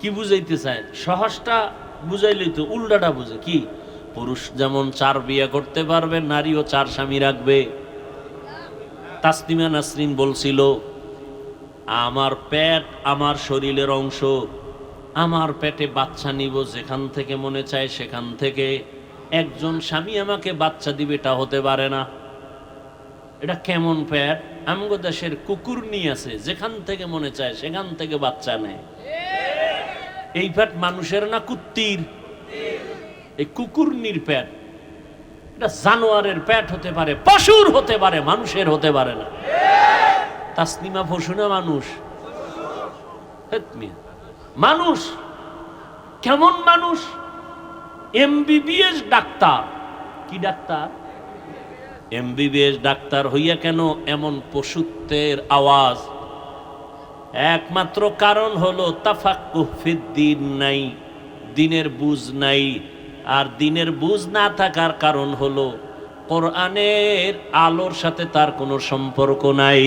কি বুঝাইতে চায়? সহজটা বুঝাইলেই তো, উল্টাটা বুঝে কি? পুরুষ যেমন 4 বিয়ে করতে পারবে, নারীও 4 স্বামী রাখবে। তাসলিমা নাসরিন বলছিল, আমার পেট আমার শরীরের অংশ, আমার পেটে বাচ্চা নিব যেখান থেকে মনে চায় সেখান থেকে। একজন স্বামী আমাকে বাচ্চা দিবে, এটা হতে পারে না। এটা কেমন পেট? আমগো দেশের কুকুর নিয়ে আছে, যেখান থেকে মনে চায় সেখান থেকে বাচ্চা নেয়। এই পেট মানুষের না কুত্তির? এই কুকুরনির পেট। এটা জানোয়ারের পেট হতে পারে, পশুর হতে পারে, মানুষের হতে পারে না। তাসলিমা পশু না মানুষ? মানুষ। কেমন মানুষ? MBBS doctor. কি ডাক্তার? এমবিবিএস ডাক্তার হইয়া কেন এমন পশুত্বের আওয়াজ? একমাত্র কারণ হলো তাফাক্কুহ ফিদ্দিন নাই, দিনের বুঝ নাই। আর দিনের বুঝ না থাকার কারণ হলো কোরআনের আলোর সাথে তার কোনো সম্পর্ক নাই।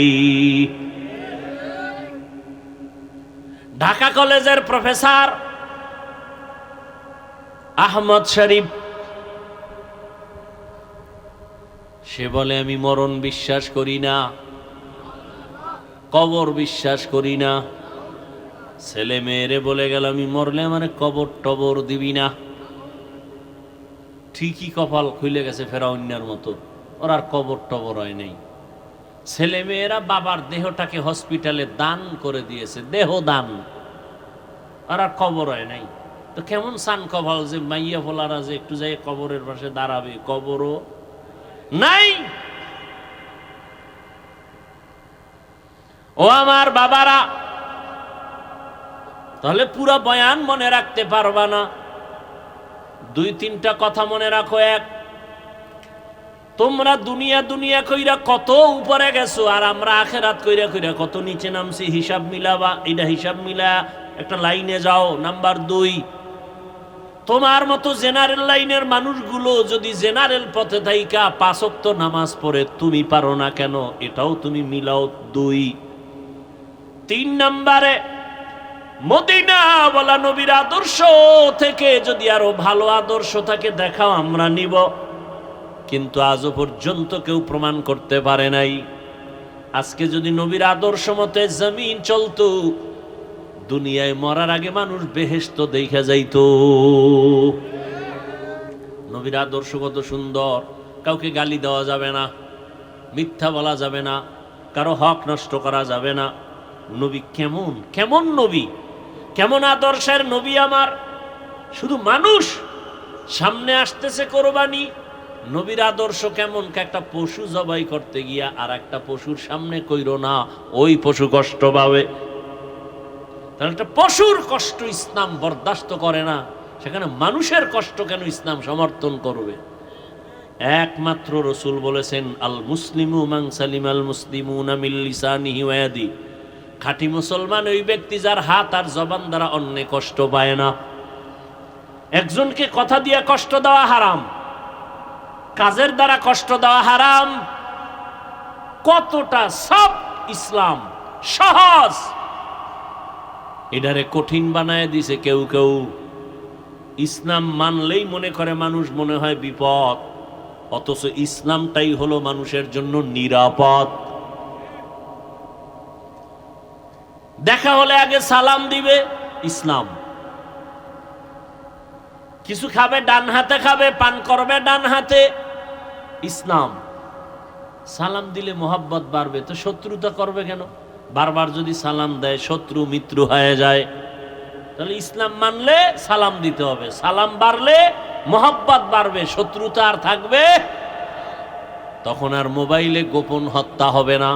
ঢাকা কলেজের প্রফেসর আহমদ শরীফ, সে বলে আমি মরণ বিশ্বাস করি না, কবর বিশ্বাস করি না। ছেলে মেয়েরে বলে গেল, আমি মরলে মানে কবর টবর দিবি না। ঠিকই কপাল খুলে গেছে ফেরাউন্নার মতো, ওর আর কবর টবর হয় নাই। ছেলে মেয়েরা বাবার দেহটাকে হসপিটালে দান করে দিয়েছে, দেহ দান, আর আর কবর হয় নাই। তো কেমন সান কপাল যে মাইয়া ফোলারা যে একটু যাই কবরের পাশে দাঁড়াবে, কবরও নাই। ও আমার বাবারা, তাহলে পুরো বয়ান মনে রাখতে পারবা না। 2-3টা কথা মনে রাখো। এক, তোমরা দুনিয়া দুনিয়া কইরা কত উপরে গেছো, আর আমরা আখেরাত কইরা কইরা কত নিচে নামছি। হিসাব মিলাবা, এটা হিসাব মিলা একটা লাইনে যাও। নাম্বার 2, তোমার মতো জেনারেল লাইনের মানুষগুলো যদি জেনারেল পথে থাইকা 5 ওয়াক্ত নামাজ পড়ে, তুমি পারো না কেন? এটাও তুমি মিলাও। 2, 3 নম্বরে, মদিনা বলা নবীর আদর্শ থেকে যদি আরো ভালো আদর্শ থাকে দেখাও, আমরা নিব। কিন্তু আজও পর্যন্ত কেউ প্রমাণ করতে পারে নাই। আজকে যদি নবীর আদর্শ মতে জমিন চলতো, দুনিয়ায় মরার আগে মানুষ বেহেশত দেখা যাইতো। নবীর আদর্শ কত সুন্দর। কাউকে গালি দেওয়া যাবে না, মিথ্যা বলা যাবে না, কারো হক নষ্ট করা যাবে না, নবী কেমন কেমন নবী, কেমন আদর্শের নবী আমার। শুধু মানুষ সামনে আসতেছে কোরবানি, নবীর আদর্শ কেমন, একটা পশু জবাই করতে গিয়া আর একটা পশুর সামনে কইরো না, ওই পশু কষ্ট পাবে। তাহলে একটা পশুর কষ্ট ইসলাম বরদাস্ত করে না, সেখানে মানুষের কষ্ট কেন ইসলাম সমর্থন করবে? একমাত্র রসুল বলেছেন, আল মুসলিমু মান সালিম আল মুসলিমুনা মিন লিসানিহি ওয়া ইয়াদিহি, খাঁটি মুসলমান ওই ব্যক্তি যার হাত আর জবান দ্বারা অন্য কষ্ট পায় না। একজনকে কথা দিয়ে কষ্ট দেওয়া হারাম, কাজের দ্বারা কষ্ট দেওয়া হারাম। কতটা সব ইসলাম সহজ, এটারে কঠিন বানায় দিছে কেউ কেউ। ইসলাম মানলেই মনে করে মানুষ মনে হয় বিপদ, অথচ ইসলামটাই হলো মানুষের জন্য নিরাপদ। দেখা হলে আগে সালাম দিবে, ইসলাম। কিছু খাবে ডান হাতে খাবে, পান করবে ডান হাতে, ইসলাম। সালাম দিলে মোহাব্বত বাড়বে, তো শত্রুতা করবে কেন? বারবার যদি সালাম দেয় শত্রু মিত্র হয়ে যায়। তাহলে ইসলাম মানলে সালাম দিতে হবে, সালাম বাড়লে মোহাব্বত বাড়বে, শত্রুতা আর থাকবে। তখন আর মোবাইলে গোপন হত্যা হবে না।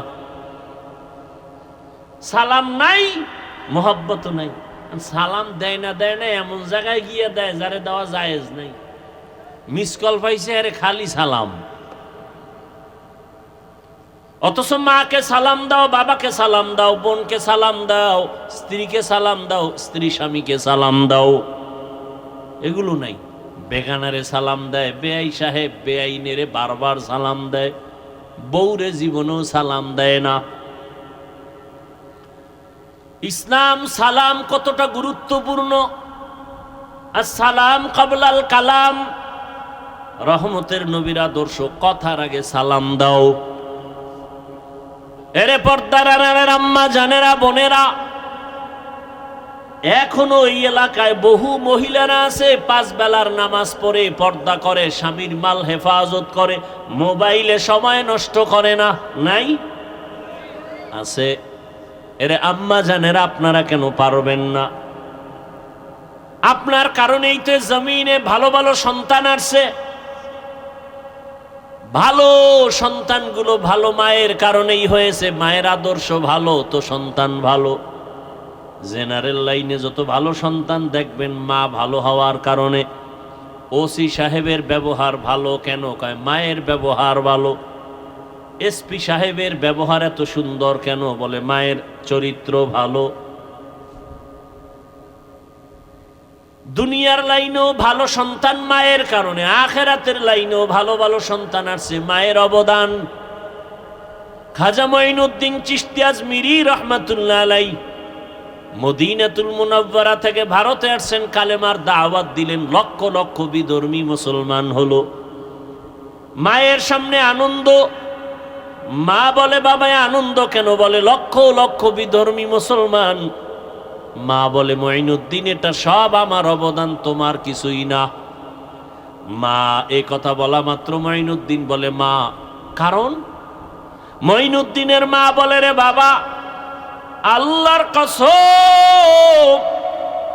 সালাম নাই, মোহাব্বত নাই। সালাম দেয় না এমন জায়গায় গিয়ে দেয় যারে দেওয়া জায়েজ নাই। মিস কল পাইছে, আরে খালি সালাম। অথচ মাকে সালাম দাও, বাবাকে সালাম দাও, বোনকে সালাম দাও, স্ত্রীকে সালাম দাও, স্ত্রী স্বামীকে সালাম দাও, এগুলো নাই। বেগানারে সালাম দেয়, বেআই সাহেব বেআইনেরে বারবার সালাম দেয়, বউরে জীবনেও সালাম দেয় না। ইসলাম সালাম কতটা গুরুত্বপূর্ণ। আসসালাম কাবলাল কালাম, রহমতের নবীর আদর্শ, কথার আগে সালাম দাও। এরে পর্দার আড়ালের আম্মা জানেরা, বোনেরা, এখনো এই এলাকায় বহু মহিলারা আছে, 5 বেলার নামাজ পড়ে, পর্দা করে, স্বামীর মাল হেফাজত করে, মোবাইলে সময় নষ্ট করে না, নাই? আছে। এরে আম্মা জানেরা, আপনারা কেন পারবেন না? আপনার কারণেই তো জমিনে ভালো ভালো সন্তান আসছে। ভালো সন্তানগুলো ভালো মায়ের কারণেই হয়েছে। মায়ের আদর্শ ভালো তো সন্তান ভালো। জেনারেল লাইনে যত ভালো সন্তান দেখবেন মা ভালো হওয়ার কারণে। ওসি সাহেবের ব্যবহার ভালো কেন? কয় মায়ের ব্যবহার ভালো। এসপি সাহেবের ব্যবহার এত সুন্দর কেন? বলে মায়ের চরিত্র ভালো। দুনিয়ার লাইনেও ভালো সন্তান মায়ের কারণে, আখেরাতের লাইনেও ভালো ভালো সন্তান আসছে মায়ের অবদান। খাজা মঈনুদ্দিন চিশতি আজমিরি রহমাতুল্লাহ আলাইহি মদিনাতুল মুনাওয়ারা থেকে ভারতে আসছেন, কালেমার দাওয়াত দিলেন, লক্ষ লক্ষ বিধর্মী মুসলমান হলো। মায়ের সামনে আনন্দ। মা বলে বাবায় আনন্দ কেন? বলে লক্ষ লক্ষ বিধর্মী মুসলমান। মা বলে মঈনুদ্দিন এটা সব আমার অবদান, তোমার কিছুই না। মা এই কথা বলা মাত্র মঈনুদ্দিন বলে মা, কারণ মঈনুদ্দিনের মা বলে, রে বাবা, আল্লাহর কসম,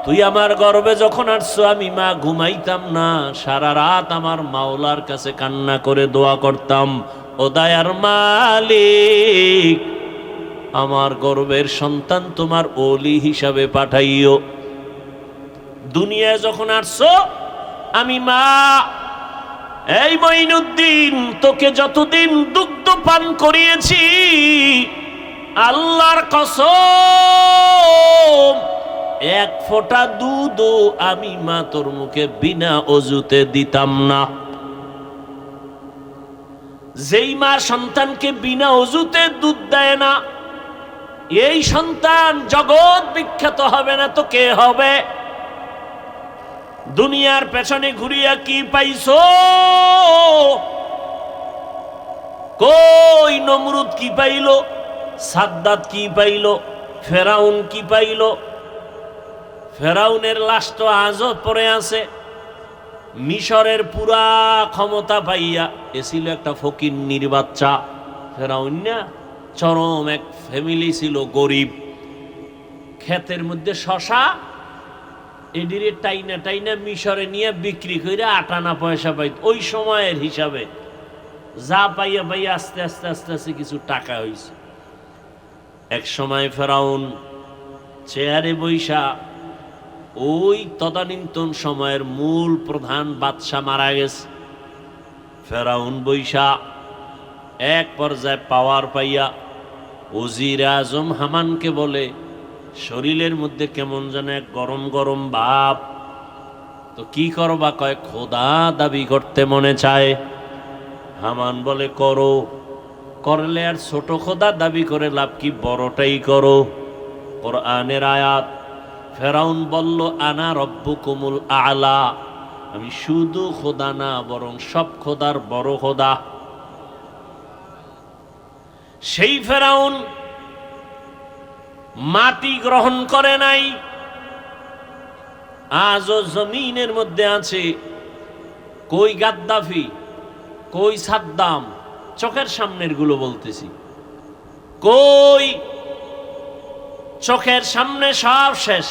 তুই আমার গর্ভে যখন আসছো আমি মা ঘুমাইতাম না, সারা রাত আমার মাওলার কাছে কান্না করে দোয়া করতাম, ও দয়ার মালিক, আমার গর্বের সন্তান তোমার ওলি হিসাবে পাঠাইও। দুনিয়ায় যখন আসছো আমি মা, এই মঈনুদ্দিন, তোকে যতদিন দুগ্ধ পান করিয়েছি, আল্লাহর কসম, এক ফোঁটা দুধও আমি মা তোর মুখে বিনা অজুতে দিতাম না। যেই মা সন্তানকে বিনা অজুতে দুধ দেয় না, এই সন্তান জগৎ বিখ্যাত হবে না তো কে হবে? দুনিয়ার পেছনে ঘুরিয়া কি পাইছো? কই নমরুদ কি পাইল? সাদ্দাত কি পাইল? ফেরাউন কি পাইল? ফেরাউনের লাশ তো আজও পড়ে আছে। মিশরের পুরা ক্ষমতা পাইয়া এছিল একটা ফকিন্নির বাচ্চা। ফেরাউন না, চরম এক ফ্যামিলি ছিল, গরিব। ক্ষেতের মধ্যে শশা, এডিরে টাইনা টাইনা মিশরে নিয়ে বিক্রি করে 8 আনা পয়সা পাইত। ওই সময়ের হিসাবে যা পাইয়া পাইয়া আস্তে আস্তে আস্তে আস্তে কিছু টাকা হইছে। এক সময় ফেরাউন চেয়ারে বৈশা, ওই তদানীন্তন সময়ের মূল প্রধান বাদশা মারা গেছে। ফেরাউন বৈশা এক পর্যায়ে পাওয়ার পাইয়া ওজির আজম হামানকে বলে, শরীরের মধ্যে কেমন যেন এক গরম গরম ভাব, তো কি করবা? কয় খোদা দাবি করতে মনে চায়। হামান বলে করো, করলে আর ছোট খোদা দাবি করে লাভ কি, বড়টাই করো। কোরআনের আয়াত। ফেরাউন বলল আনা রব্বুকুমুল আলা, আমি শুধু খোদা না বরং সব খোদার বড় খোদা। সেই ফেরাউন মাটি গ্রহণ করে নাই, আজও জমিনের মধ্যে আছে। কই গাদ্দাফি, কই সাদ্দাম, চোখের সামনের গুলো বলতেছি, কই চোখের সামনে সব শেষ।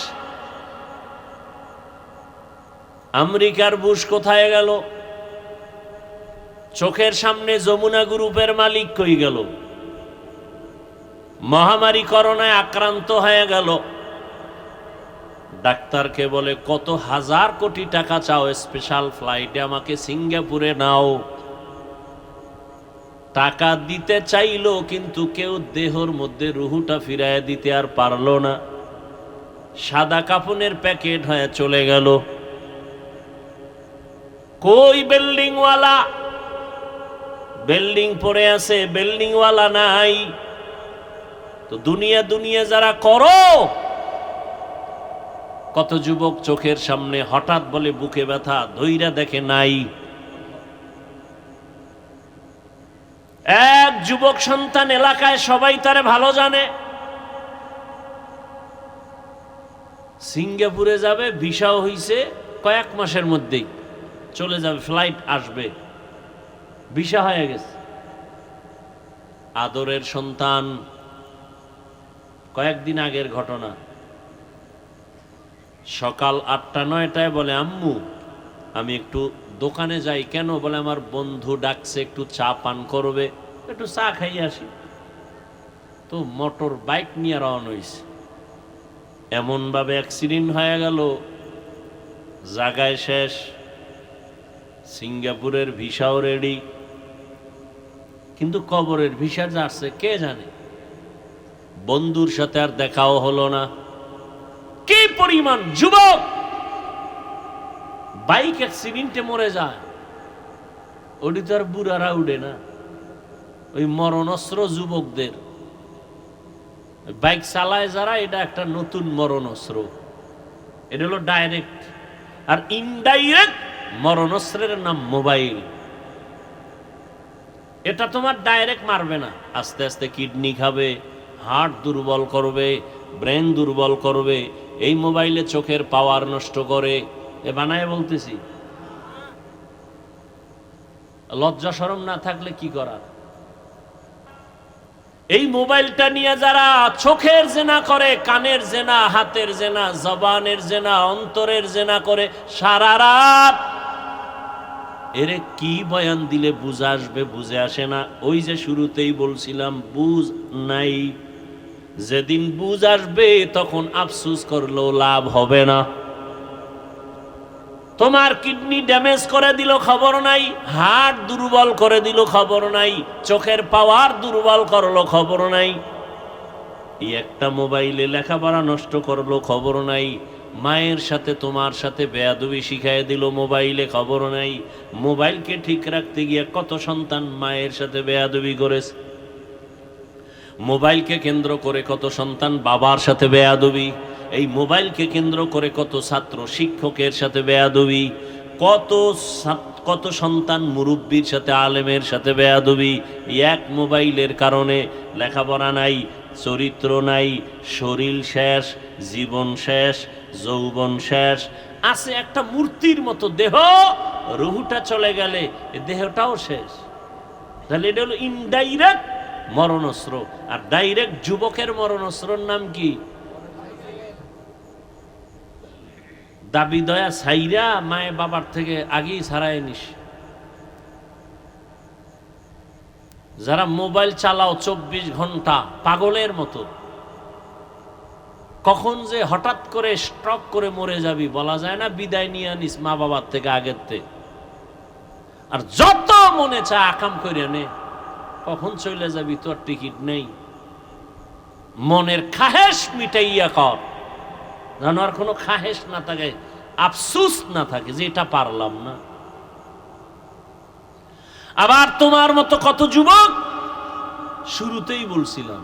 আমেরিকার বুশ কোথায় গেল? চোখের সামনে যমুনা গ্রুপের মালিক কই গেল? মহামারী করোনায় আক্রান্ত হয়ে গেল, ডাক্তারকে বলে কত হাজার কোটি টাকা চাও, স্পেশাল ফ্লাইটে আমাকে সিঙ্গাপুরে নাও। টাকা দিতে চাইলো, কিন্তু কেউ দেহর মধ্যে রুহুটা ফিরায় দিতে আর পারলো না। সাদা কাফনের প্যাকেট হয়ে চলে গেল। কই বিল্ডিংওয়ালা? বিল্ডিং পড়ে আছে, বিল্ডিংওয়ালা নাই। তো দুনিয়া দুনিয়া যারা করো, কত যুবক চোখের সামনে হঠাৎ বলে বুকে ব্যথা, ধইরা দেখে নাই। এক যুবক সন্তান এলাকায় সবাই তারে ভালো জানে, সিঙ্গাপুরে যাবে, ভিসাও হইছে, কয়েক মাসের মধ্যেই চলে যাবে, ফ্লাইট আসবে, ভিসা হয়ে গেছে। আদরের সন্তান, কয়েকদিন আগের ঘটনা, সকাল 8টা-9টায় বলে আম্মু আমি একটু দোকানে যাই। কেন? বলে আমার বন্ধু ডাকছে, একটু চা পান করবে, একটু চা খাই আসি। তো মোটর বাইক নিয়ে রওনা হইছে। এমন ভাবে অ্যাক্সিডেন্ট হয়ে গেল, জায়গায় শেষ। সিঙ্গাপুরের ভিসাও রেডি, কিন্তু কবরের ভিসা যাচ্ছে কে জানে। বন্ধুর সাথে আর দেখাও হলো না। কি পরিমাণ যুবক বাইক অ্যাক্সিডেন্টে মরে যায়, ওটি তো আর বুড়ারা উঠে না। ওই মরণস্ত্র যুবকদের, বাইক চালায় যারা, এটা একটা নতুন মরণস্ত্র। এটা হলো ডাইরেক্ট। আর ইনডাইরেক্ট মরণস্ত্রের নাম মোবাইল। এটা তোমার ডাইরেক্ট মারবে না, আস্তে আস্তে কিডনি খাবে, হার্ট দুর্বল করবে, ব্রেন দুর্বল করবে। এই মোবাইলে চোখের পাওয়ার নষ্ট করে। এ বানায় বলতেছি, লজ্জা শরম না থাকলে কি করার। এই মোবাইলটা নিয়ে যারা চোখের জেনা করে, কানের জেনা, হাতের জেনা, জবানের জেনা, অন্তরের জেনা করে সারা রাত, এরে কি বয়ান দিলে বুঝে আসবে? বুঝে আসে না। ওই যে শুরুতেই বলছিলাম, বুঝ নাই। যেদিন বুঝ আসবে তখন আফসোস করলেও লাভ হবে না। তোমার কিডনি ড্যামেজ করে দিল, খবর নাই। হার্ট দুর্বল করে দিল, খবর নাই। চোখের পাওয়ার দুর্বল করলো, খবর নাই। এই একটা মোবাইলে লেখাপড়া নষ্ট করলো, খবর নাই। মায়ের সাথে তোমার সাথে বেয়াদবি শিখাই দিল মোবাইলে, খবর নাই। মোবাইলকে ঠিক রাখতে গিয়ে কত সন্তান মায়ের সাথে বেয়াদবি করেছে। মোবাইলকে কেন্দ্র করে কত সন্তান বাবার সাথে বেয়াদবি। এই মোবাইলকে কেন্দ্র করে কত ছাত্র শিক্ষকের সাথে বেয়াদবি। কত সন্তান মুরব্বীর সাথে, আলেমের সাথে বেয়াদবি। এক মোবাইলের কারণে লেখাপড়া নাই, চরিত্র নাই, শরীর শেষ, জীবন শেষ, যৌবন শেষ। আছে একটা মূর্তির মতো দেহ, রুহুটা চলে গেলে দেহটাও শেষ। তাহলে এটা হলো ইনডাইরেক্ট মরণস্ত্র। আর ডাইরেক্ট যুবকের মরণস্ত্রর নাম কি? দাবি দয়া ছাইরা মায়ে বাবার থেকে আগেই ছাড়াই নিস। যারা মোবাইল চালাও 24 ঘন্টা পাগলের মতো, কখন যে হঠাৎ করে স্ট্রোক করে মরে যাবি বলা যায় না, বিদায় নিয়ে আনিস মা বাবার থেকে আগের থেকে। আর যত মনে চায় আকাম করে নে, কখন চলে যাবি তোর টিকিট নেই। মনের খাহেশ মিটাইয়া কর, যেন আর কোনো খাহেশ না থাকে, আফসুস না থাকে যে এটা পারলাম না। আবার তোমার মতো কত যুবক, শুরুতেই বলছিলাম,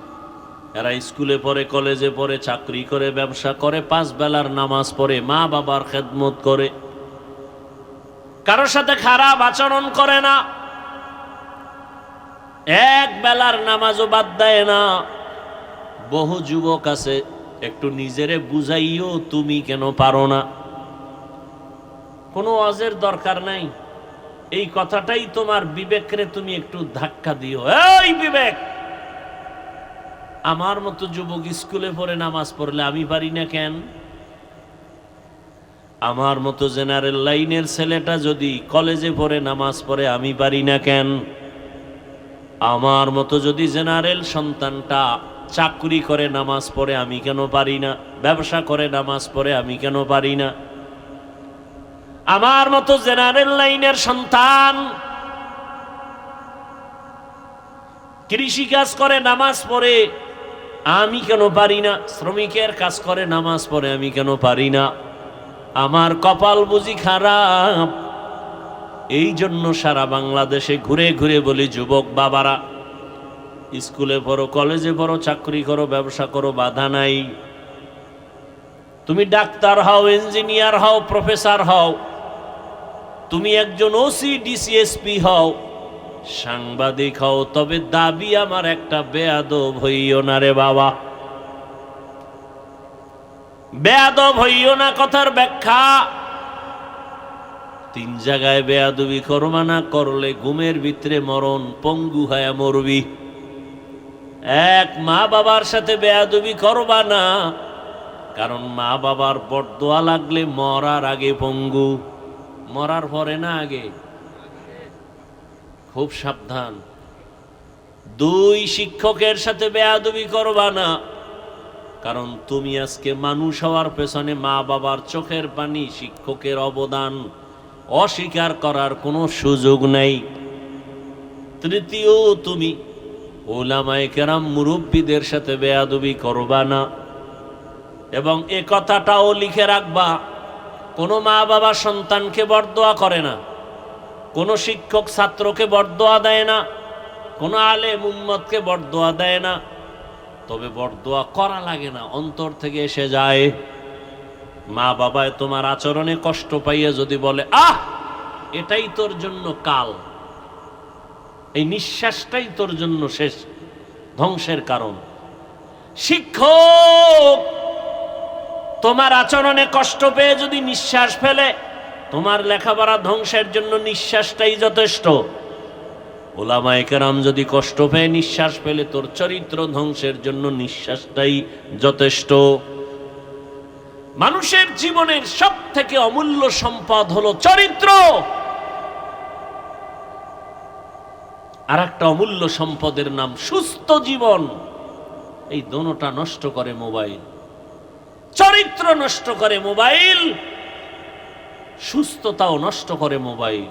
এরা স্কুলে পড়ে, কলেজে পড়ে, চাকরি করে, ব্যবসা করে, 5 বেলার নামাজ পড়ে, মা বাবার খেদমত করে, কারোর সাথে খারাপ আচরণ করে না, এক বেলার নামাজও বাদ দেয় না। বহু যুবক আছে, একটু নিজেরে বুঝাইও তুমি কেন পারো না। কোনো ওয়াজের দরকার নাই, এই কথাটাই তোমার বিবেকরে তুমি একটু ধাক্কা দিও। এই বিবেক, আমার মতো যুবক স্কুলে পড়ে নামাজ পড়লে আমি পারি না কেন? আমার মতো জেনারেল লাইনের ছেলেটা যদি কলেজে পড়ে নামাজ পড়ে আমি পারি না কেন? আমার মতো যদি জেনারেল সন্তানটা চাকরি করে নামাজ পড়ে আমি কেন পারি না? ব্যবসা করে নামাজ পড়ে আমি কেন পারি না? আমার মতো জেনারেল লাইনের সন্তান কৃষি কাজ করে নামাজ পড়ে আমি কেন পারি না? শ্রমিকের কাজ করে নামাজ পড়ে আমি কেন পারি না? আমার কপাল বুঝি খারাপ? এই জন্য সারা বাংলাদেশে ঘুরে ঘুরে বলি, যুবক বাবারা, স্কুলে পড়ো, কলেজে পড়ো, চাকরি করো, ব্যবসা করো, বাধা নাই। তুমি ডাক্তার হও, ইঞ্জিনিয়ার হও, প্রফেসর হও, তুমি একজন ওসি, ডিসিএসপি হও, সাংবাদিক হও, তবে দাবি আমার একটা, বেয়াদব হইও না রে বাবা। বেয়াদব হইও না কথার ব্যাখ্যা, 3 জায়গায় বেয়াদবি করবা না, করলে ঘুমের ভিতরে মরণ, পঙ্গু হয়ে মরবি। এক, মা বাবার সাথে বেয়াদবি করবা না, কারণ মা বাবার বরদোয়া লাগলে মরার আগে পঙ্গু, মরার পরে না আগে। খুব সাবধান। 2, শিক্ষকের সাথে বেয়াদবি করবা না, কারণ তুমি আজকে মানুষ হওয়ার পেছনে মা বাবার চোখের পানি, শিক্ষকের অবদান অস্বীকার করার কোনো সুযোগ নেই। 3, তুমি উলামায়ে কেরাম, মুরব্বীদের সাথে বেয়াদবি করবা না। এবং এ কথাটাও লিখে রাখবা, কোনো মা বাবা সন্তানকে বরদোয়া করে না, কোনো শিক্ষক ছাত্রকে বরদোয়া দেয় না, কোনো আলেম উম্মতকে বরদোয়া দেয় না। তবে বরদোয়া করা লাগে না, অন্তর থেকে এসে যায়। মা বাবায় তোমার আচরণে কষ্ট পাইয়ে যদি বলে, আহ এটাই তোর জন্য কাল, এই নিঃশ্বাসটাই তোর জন্য শেষ, ধ্বংসের কারণ। শিক্ষক তোমার আচরণে কষ্ট পেয়ে যদি নিঃশ্বাস ফেলে, তোমার লেখাপড়া ধ্বংসের জন্য নিঃশ্বাসটাই যথেষ্ট। উলামায়ে কেরাম যদি কষ্ট পেয়ে নিঃশ্বাস ফেলে, তোর চরিত্র ধ্বংসের জন্য নিঃশ্বাসটাই যথেষ্ট। মানুষের জীবনের সবথেকে অমূল্য সম্পদ হলো চরিত্র। আর একটা অমূল্য সম্পদের নাম সুস্থ জীবন। এই দোনোটা নষ্ট করে মোবাইল। চরিত্র নষ্ট করে মোবাইল, সুস্থতাও নষ্ট করে মোবাইল।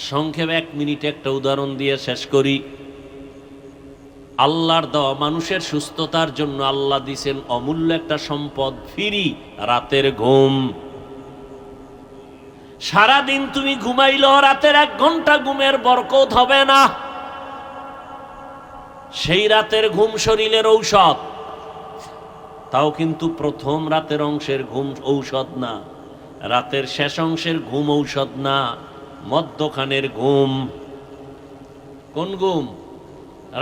সংক্ষেপে 1 মিনিটে একটা উদাহরণ দিয়ে শেষ করি। আল্লাহর দেওয়া মানুষের সুস্থতার জন্য আল্লাহ দিয়েছেন অমূল্য একটা সম্পদ, ফ্রি, রাতের ঘুম। সারাদিন তুমি ঘুমাইলেও রাতের 1 ঘন্টা ঘুমের বরকত হবে না। সেই রাতের ঘুম শরীরের ঔষধ, তাও কিন্তু প্রথম রাতের অংশের ঘুম ঔষধ না, রাতের শেষ অংশের ঘুম ঔষধ না, মধ্যখানের ঘুম। কোন ঘুম?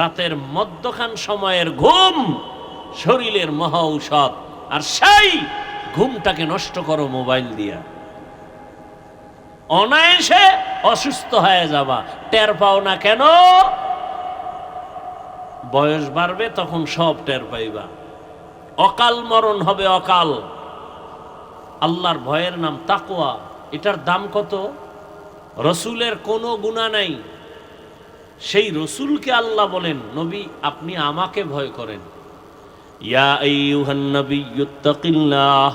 রাতের মধ্যখান সময়ের ঘুম শরীরের মহা ঔষধ। আর সেই ঘুমটাকে নষ্ট করো মোবাইল দিয়া, অনায়াসে অসুস্থ হয়ে যাবা, টের পাও না কেন? বয়স বাড়বে তখন সব টের পাইবা। অকাল মরণ হবে, অকাল। আল্লাহর ভয়ের নাম তাকওয়া। এটার দাম কত? রসুলের কোনো গুনাহ নাই, সেই রসুলকে আল্লাহ বলেন, নবী আপনি আমাকে ভয় করেন। ইয়া আইয়ুহান নাবিয়্যুত্তাকিল্লাহ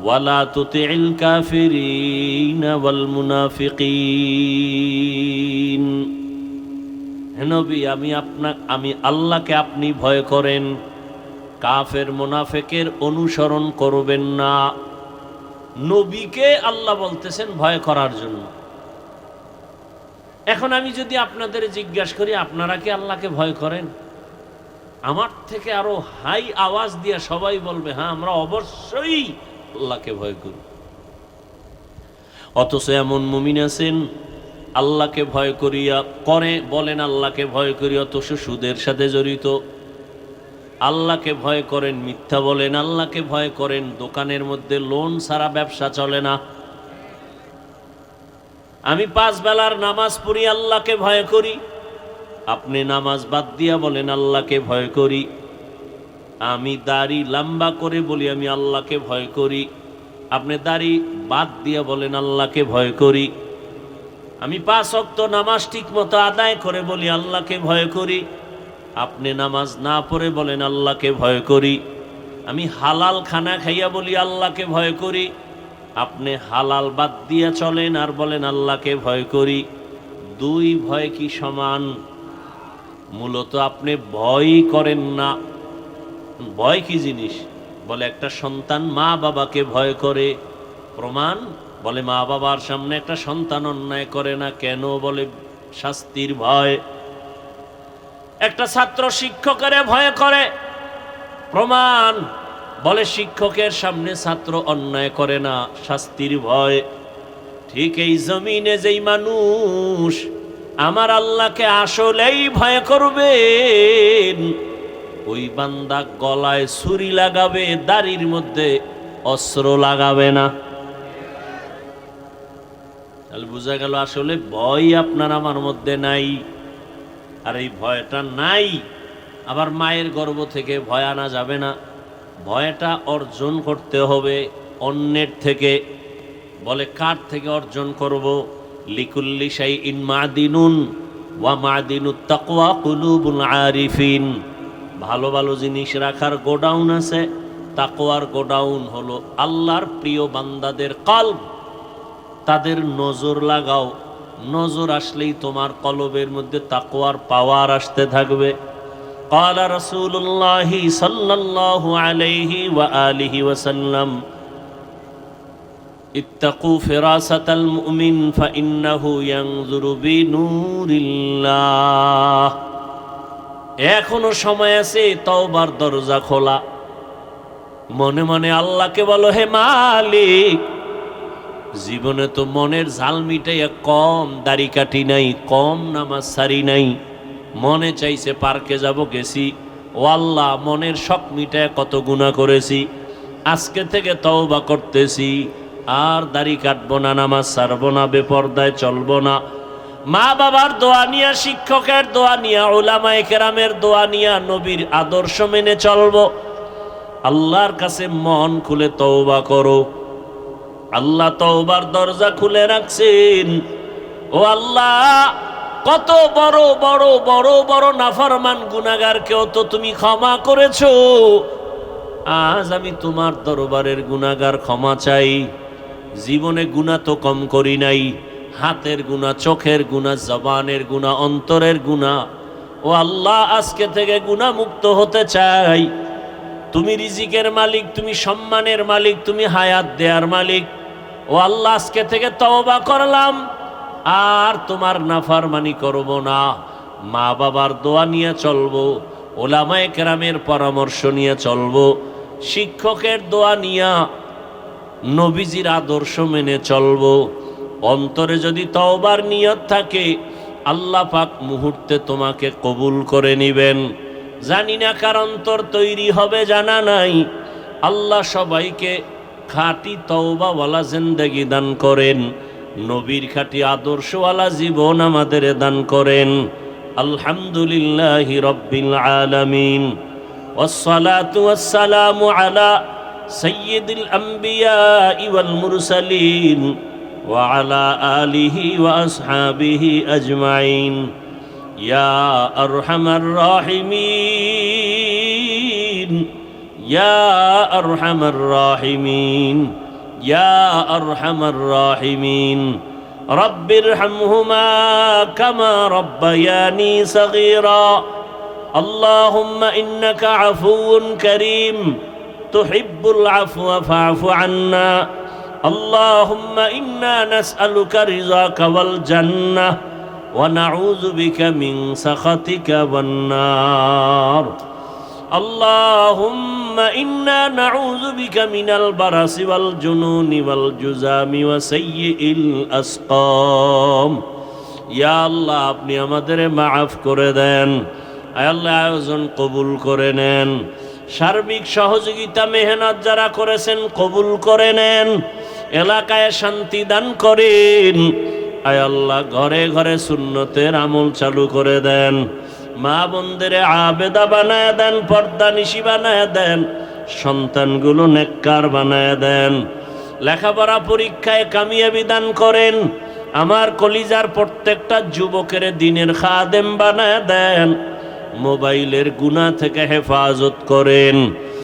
ওয়ালা তুতি'ল কাফিরিনা ওয়াল মুনাফিকিন। হে নবী, আমি আল্লাহকে আপনি ভয় করেন, কাফের মুনাফিকের অনুসরণ করবেন না। নবীকে আল্লাহ বলতেছেন ভয় করার জন্য। এখন আমি যদি আপনাদের জিজ্ঞাসা করি, আপনারা কি আল্লাহকে ভয় করেন? আমার থেকে আরো হাই আওয়াজ দিয়ে সবাই বলবে হ্যাঁ, আমরা অবশ্যই আল্লাহকে ভয় করি। অথচ এমন মুমিন আছেন আল্লাহকে ভয় করিয়া বলেন আল্লাহকে ভয় করি, অথচ সুদের সাথে জড়িত। আল্লাহকে ভয় করেন, মিথ্যা বলেন। আল্লাহকে ভয় করেন, দোকানের মধ্যে লোন ছাড়া ব্যবসা চলে না। আমি 5 বেলার নামাজ পড়ি, আল্লাহকে ভয় করি। আপনি নামাজ বাদ দিয়া বলেন আল্লাহকে ভয় করি। আমি দাড়ি লম্বা করে বলি আমি আল্লাহকে ভয় করি। আপনি দাড়ি বাদ দিয়া বলেন আল্লাহকে ভয় করি। আমি 5 ওয়াক্ত নামাজ ঠিক মতো আদায় করে বলি আল্লাহকে ভয় করি। আপনি নামাজ না পড়ে বলেন আল্লাহকে ভয় করি। আমি হালাল খানা খাইয়া বলি আল্লাহকে ভয় করি। আপনি হালাল বাদ দিয়া চলেন আর বলেন আল্লাহকে ভয় করি। 2 ভয় কি সমান? মূলত আপনি ভয়ই করেন না। ভয় কি জিনিস? বলে একটা সন্তান মা বাবাকে ভয় করে। প্রমাণ? বলে মা বাবার সামনে একটা সন্তান অন্যায় করে না কেন? বলে শাস্তির ভয়। একটা ছাত্র শিক্ষকের ভয় করে। প্রমাণ? বলে শিক্ষকের সামনে ছাত্র অন্যায় করে না, শাস্তির ভয়। ঠিক এই জমিনে যেই মানুষ আমার আল্লাহকে আসলেই ভয় করবেন, ওই বান্দা গলায় ছুরি লাগাবে, দাড়ির মধ্যে অস্ত্র লাগাবে না। তাহলে বোঝা গেল আসলে ভয় আপনার আমার মধ্যে নাই। আর এই ভয়টা নাই, আবার মায়ের গর্ভ থেকে ভয় আনা যাবে না। ভয়টা অর্জন করতে হবে অন্যের থেকে। বলে কার থেকে অর্জন করব? লিকুল্লি শাইইন মাদিনুন ওয়া মাদিনুত তাকওয়া কুলুবুল আরিফিন। ভালো ভালো জিনিস রাখার গোডাউন আছে, তাকওয়ার গোডাউন হলো আল্লাহর প্রিয় বান্দাদের কলব। তাদের নজর লাগাও, নজর আসলেই তোমার কলবের মধ্যে তাকওয়ার পাওয়ার আসতে থাকবে। قال رسول الله صلى الله عليه وآله وسلم اتقوا فراسة المؤمن فإنه ينظر بنور الله। এখনো সময় আছে, তওবার দরজা খোলা। মনে মনে আল্লাহকে বলো, হে মালিক, জীবনে তো মনের ঝাল মিটাইয়া কম দাড়ি কাটি নাই, কম নামাজ সারি নাই। মনে চাইছে পার্কে যাব, গেছি। ও আল্লাহ, মনের শখ মিটায় কত গুনাহ করেছি। আজকে থেকে তওবা করতেছি, আর দাড়ি কাটবো না, নামাজ ছাড়বো না, বেপরদায় চলবো না। মা বাবার দোয়া নিয়া, শিক্ষকের দোয়া নিয়া, উলামায়ে কেরামের দোয়া নিয়া, নবীর আদর্শ মেনে চলবো। আল্লাহর কাছে মন খুলে তওবা করো। আল্লাহ তওবার দরজা খুলে রাখছেন। ও আল্লাহ, কত বড় বড় বড় বড় নাফরমান গুনাহগারকেও তো তুমি ক্ষমা করেছো। আজ আমি তোমার দরবারের গুনাহগার ক্ষমা চাই। জীবনে গুনাহ তো কম করি নাই, হাতের গুনাহ, চোখের গুনাহ, জবানের গুনাহ, অন্তরের গুনাহ। ও আল্লাহ, আজকে থেকে গুনাহ মুক্ত হতে চাই। তুমি রিজিকের মালিক, তুমি সম্মানের মালিক, তুমি হায়াত দেয়ার মালিক। ও আল্লাহ, আজকে থেকে তওবা করলাম, আর তোমার নাফরমানি করব না। মা বাবার দোয়া নিয়ে চলবো, উলামায়ে কেরামের পরামর্শ নিয়ে চলবো, শিক্ষকের দোয়া নিয়ে, নবীজির আদর্শ মেনে চলবো। অন্তরে যদি তওবার নিয়ত থাকে, আল্লাহ পাক মুহূর্তে তোমাকে কবুল করে নিবেন। জানি না কার অন্তর তৈরি হবে, জানা নাই। আল্লাহ সবাইকে খাঁটি তওবাওয়ালা জিন্দেগি দান করেন, নবীর খাঁটি আদর্শওয়ালা জীবন আমাদের দান করেন। আলহামদুলিল্লাহি রাব্বিল আলামিন, ওয়াসসালাতু ওয়াসসালামু আলা সাইয়্যিদিল আম্বিয়া ওয়াল মুরসালিন ওয়া আলা আলিহি ওয়া আসহাবিহি আজমাইন ইয়া আরহামার রাহিমিন ইয়া আরহামার রাহিমিন ইয়া আরহামার রাহিমিন রব্বিরহামহুমা কামা রব্বায়ানি সগীরা আল্লাহুম্মা ইন্নাকা আফুউন কারীম তুহিব্বুল আফওয়া ফা'ফু আন্না আল্লাহুম্মা ইন্না নাসআলুকা রিযাকা ওয়াল জান্নাহ ওয়া নাউযু বিকা মিন সাখাতিকা ওয়ান নার আল্লাহুম্মা ইন্না নাউযু বিকা মিনাল বারাসি ওয়াল জুনুনি ওয়াল জুযামি ওয়া সাইয়্যিল আসকাম। ইয়া আল্লাহ, আপনি আমাদের মাফ করে দেন। আয় আল্লাহ, আয়োজন কবুল করে নেন। সার্বিক সহযোগিতা মেহনত যারা করেছেন কবুল করে নেন। এলাকায় শান্তি দান করেন। আয় আল্লাহ, ঘরে ঘরে সুন্নতের আমল চালু করে দেন। মা বোনদের আবেদা বানায় দেন, পর্দা নিশি বানায় দেন। সন্তানগুলো নেককার বানায় দেন। লেখাপড়া পরীক্ষায় কামিয়াবি দান করেন। আমার কলিজার প্রত্যেকটা যুবকের দিনের খাদেম বানায় দেন। মোবাইলের গুনাহ থেকে হেফাজত করেন।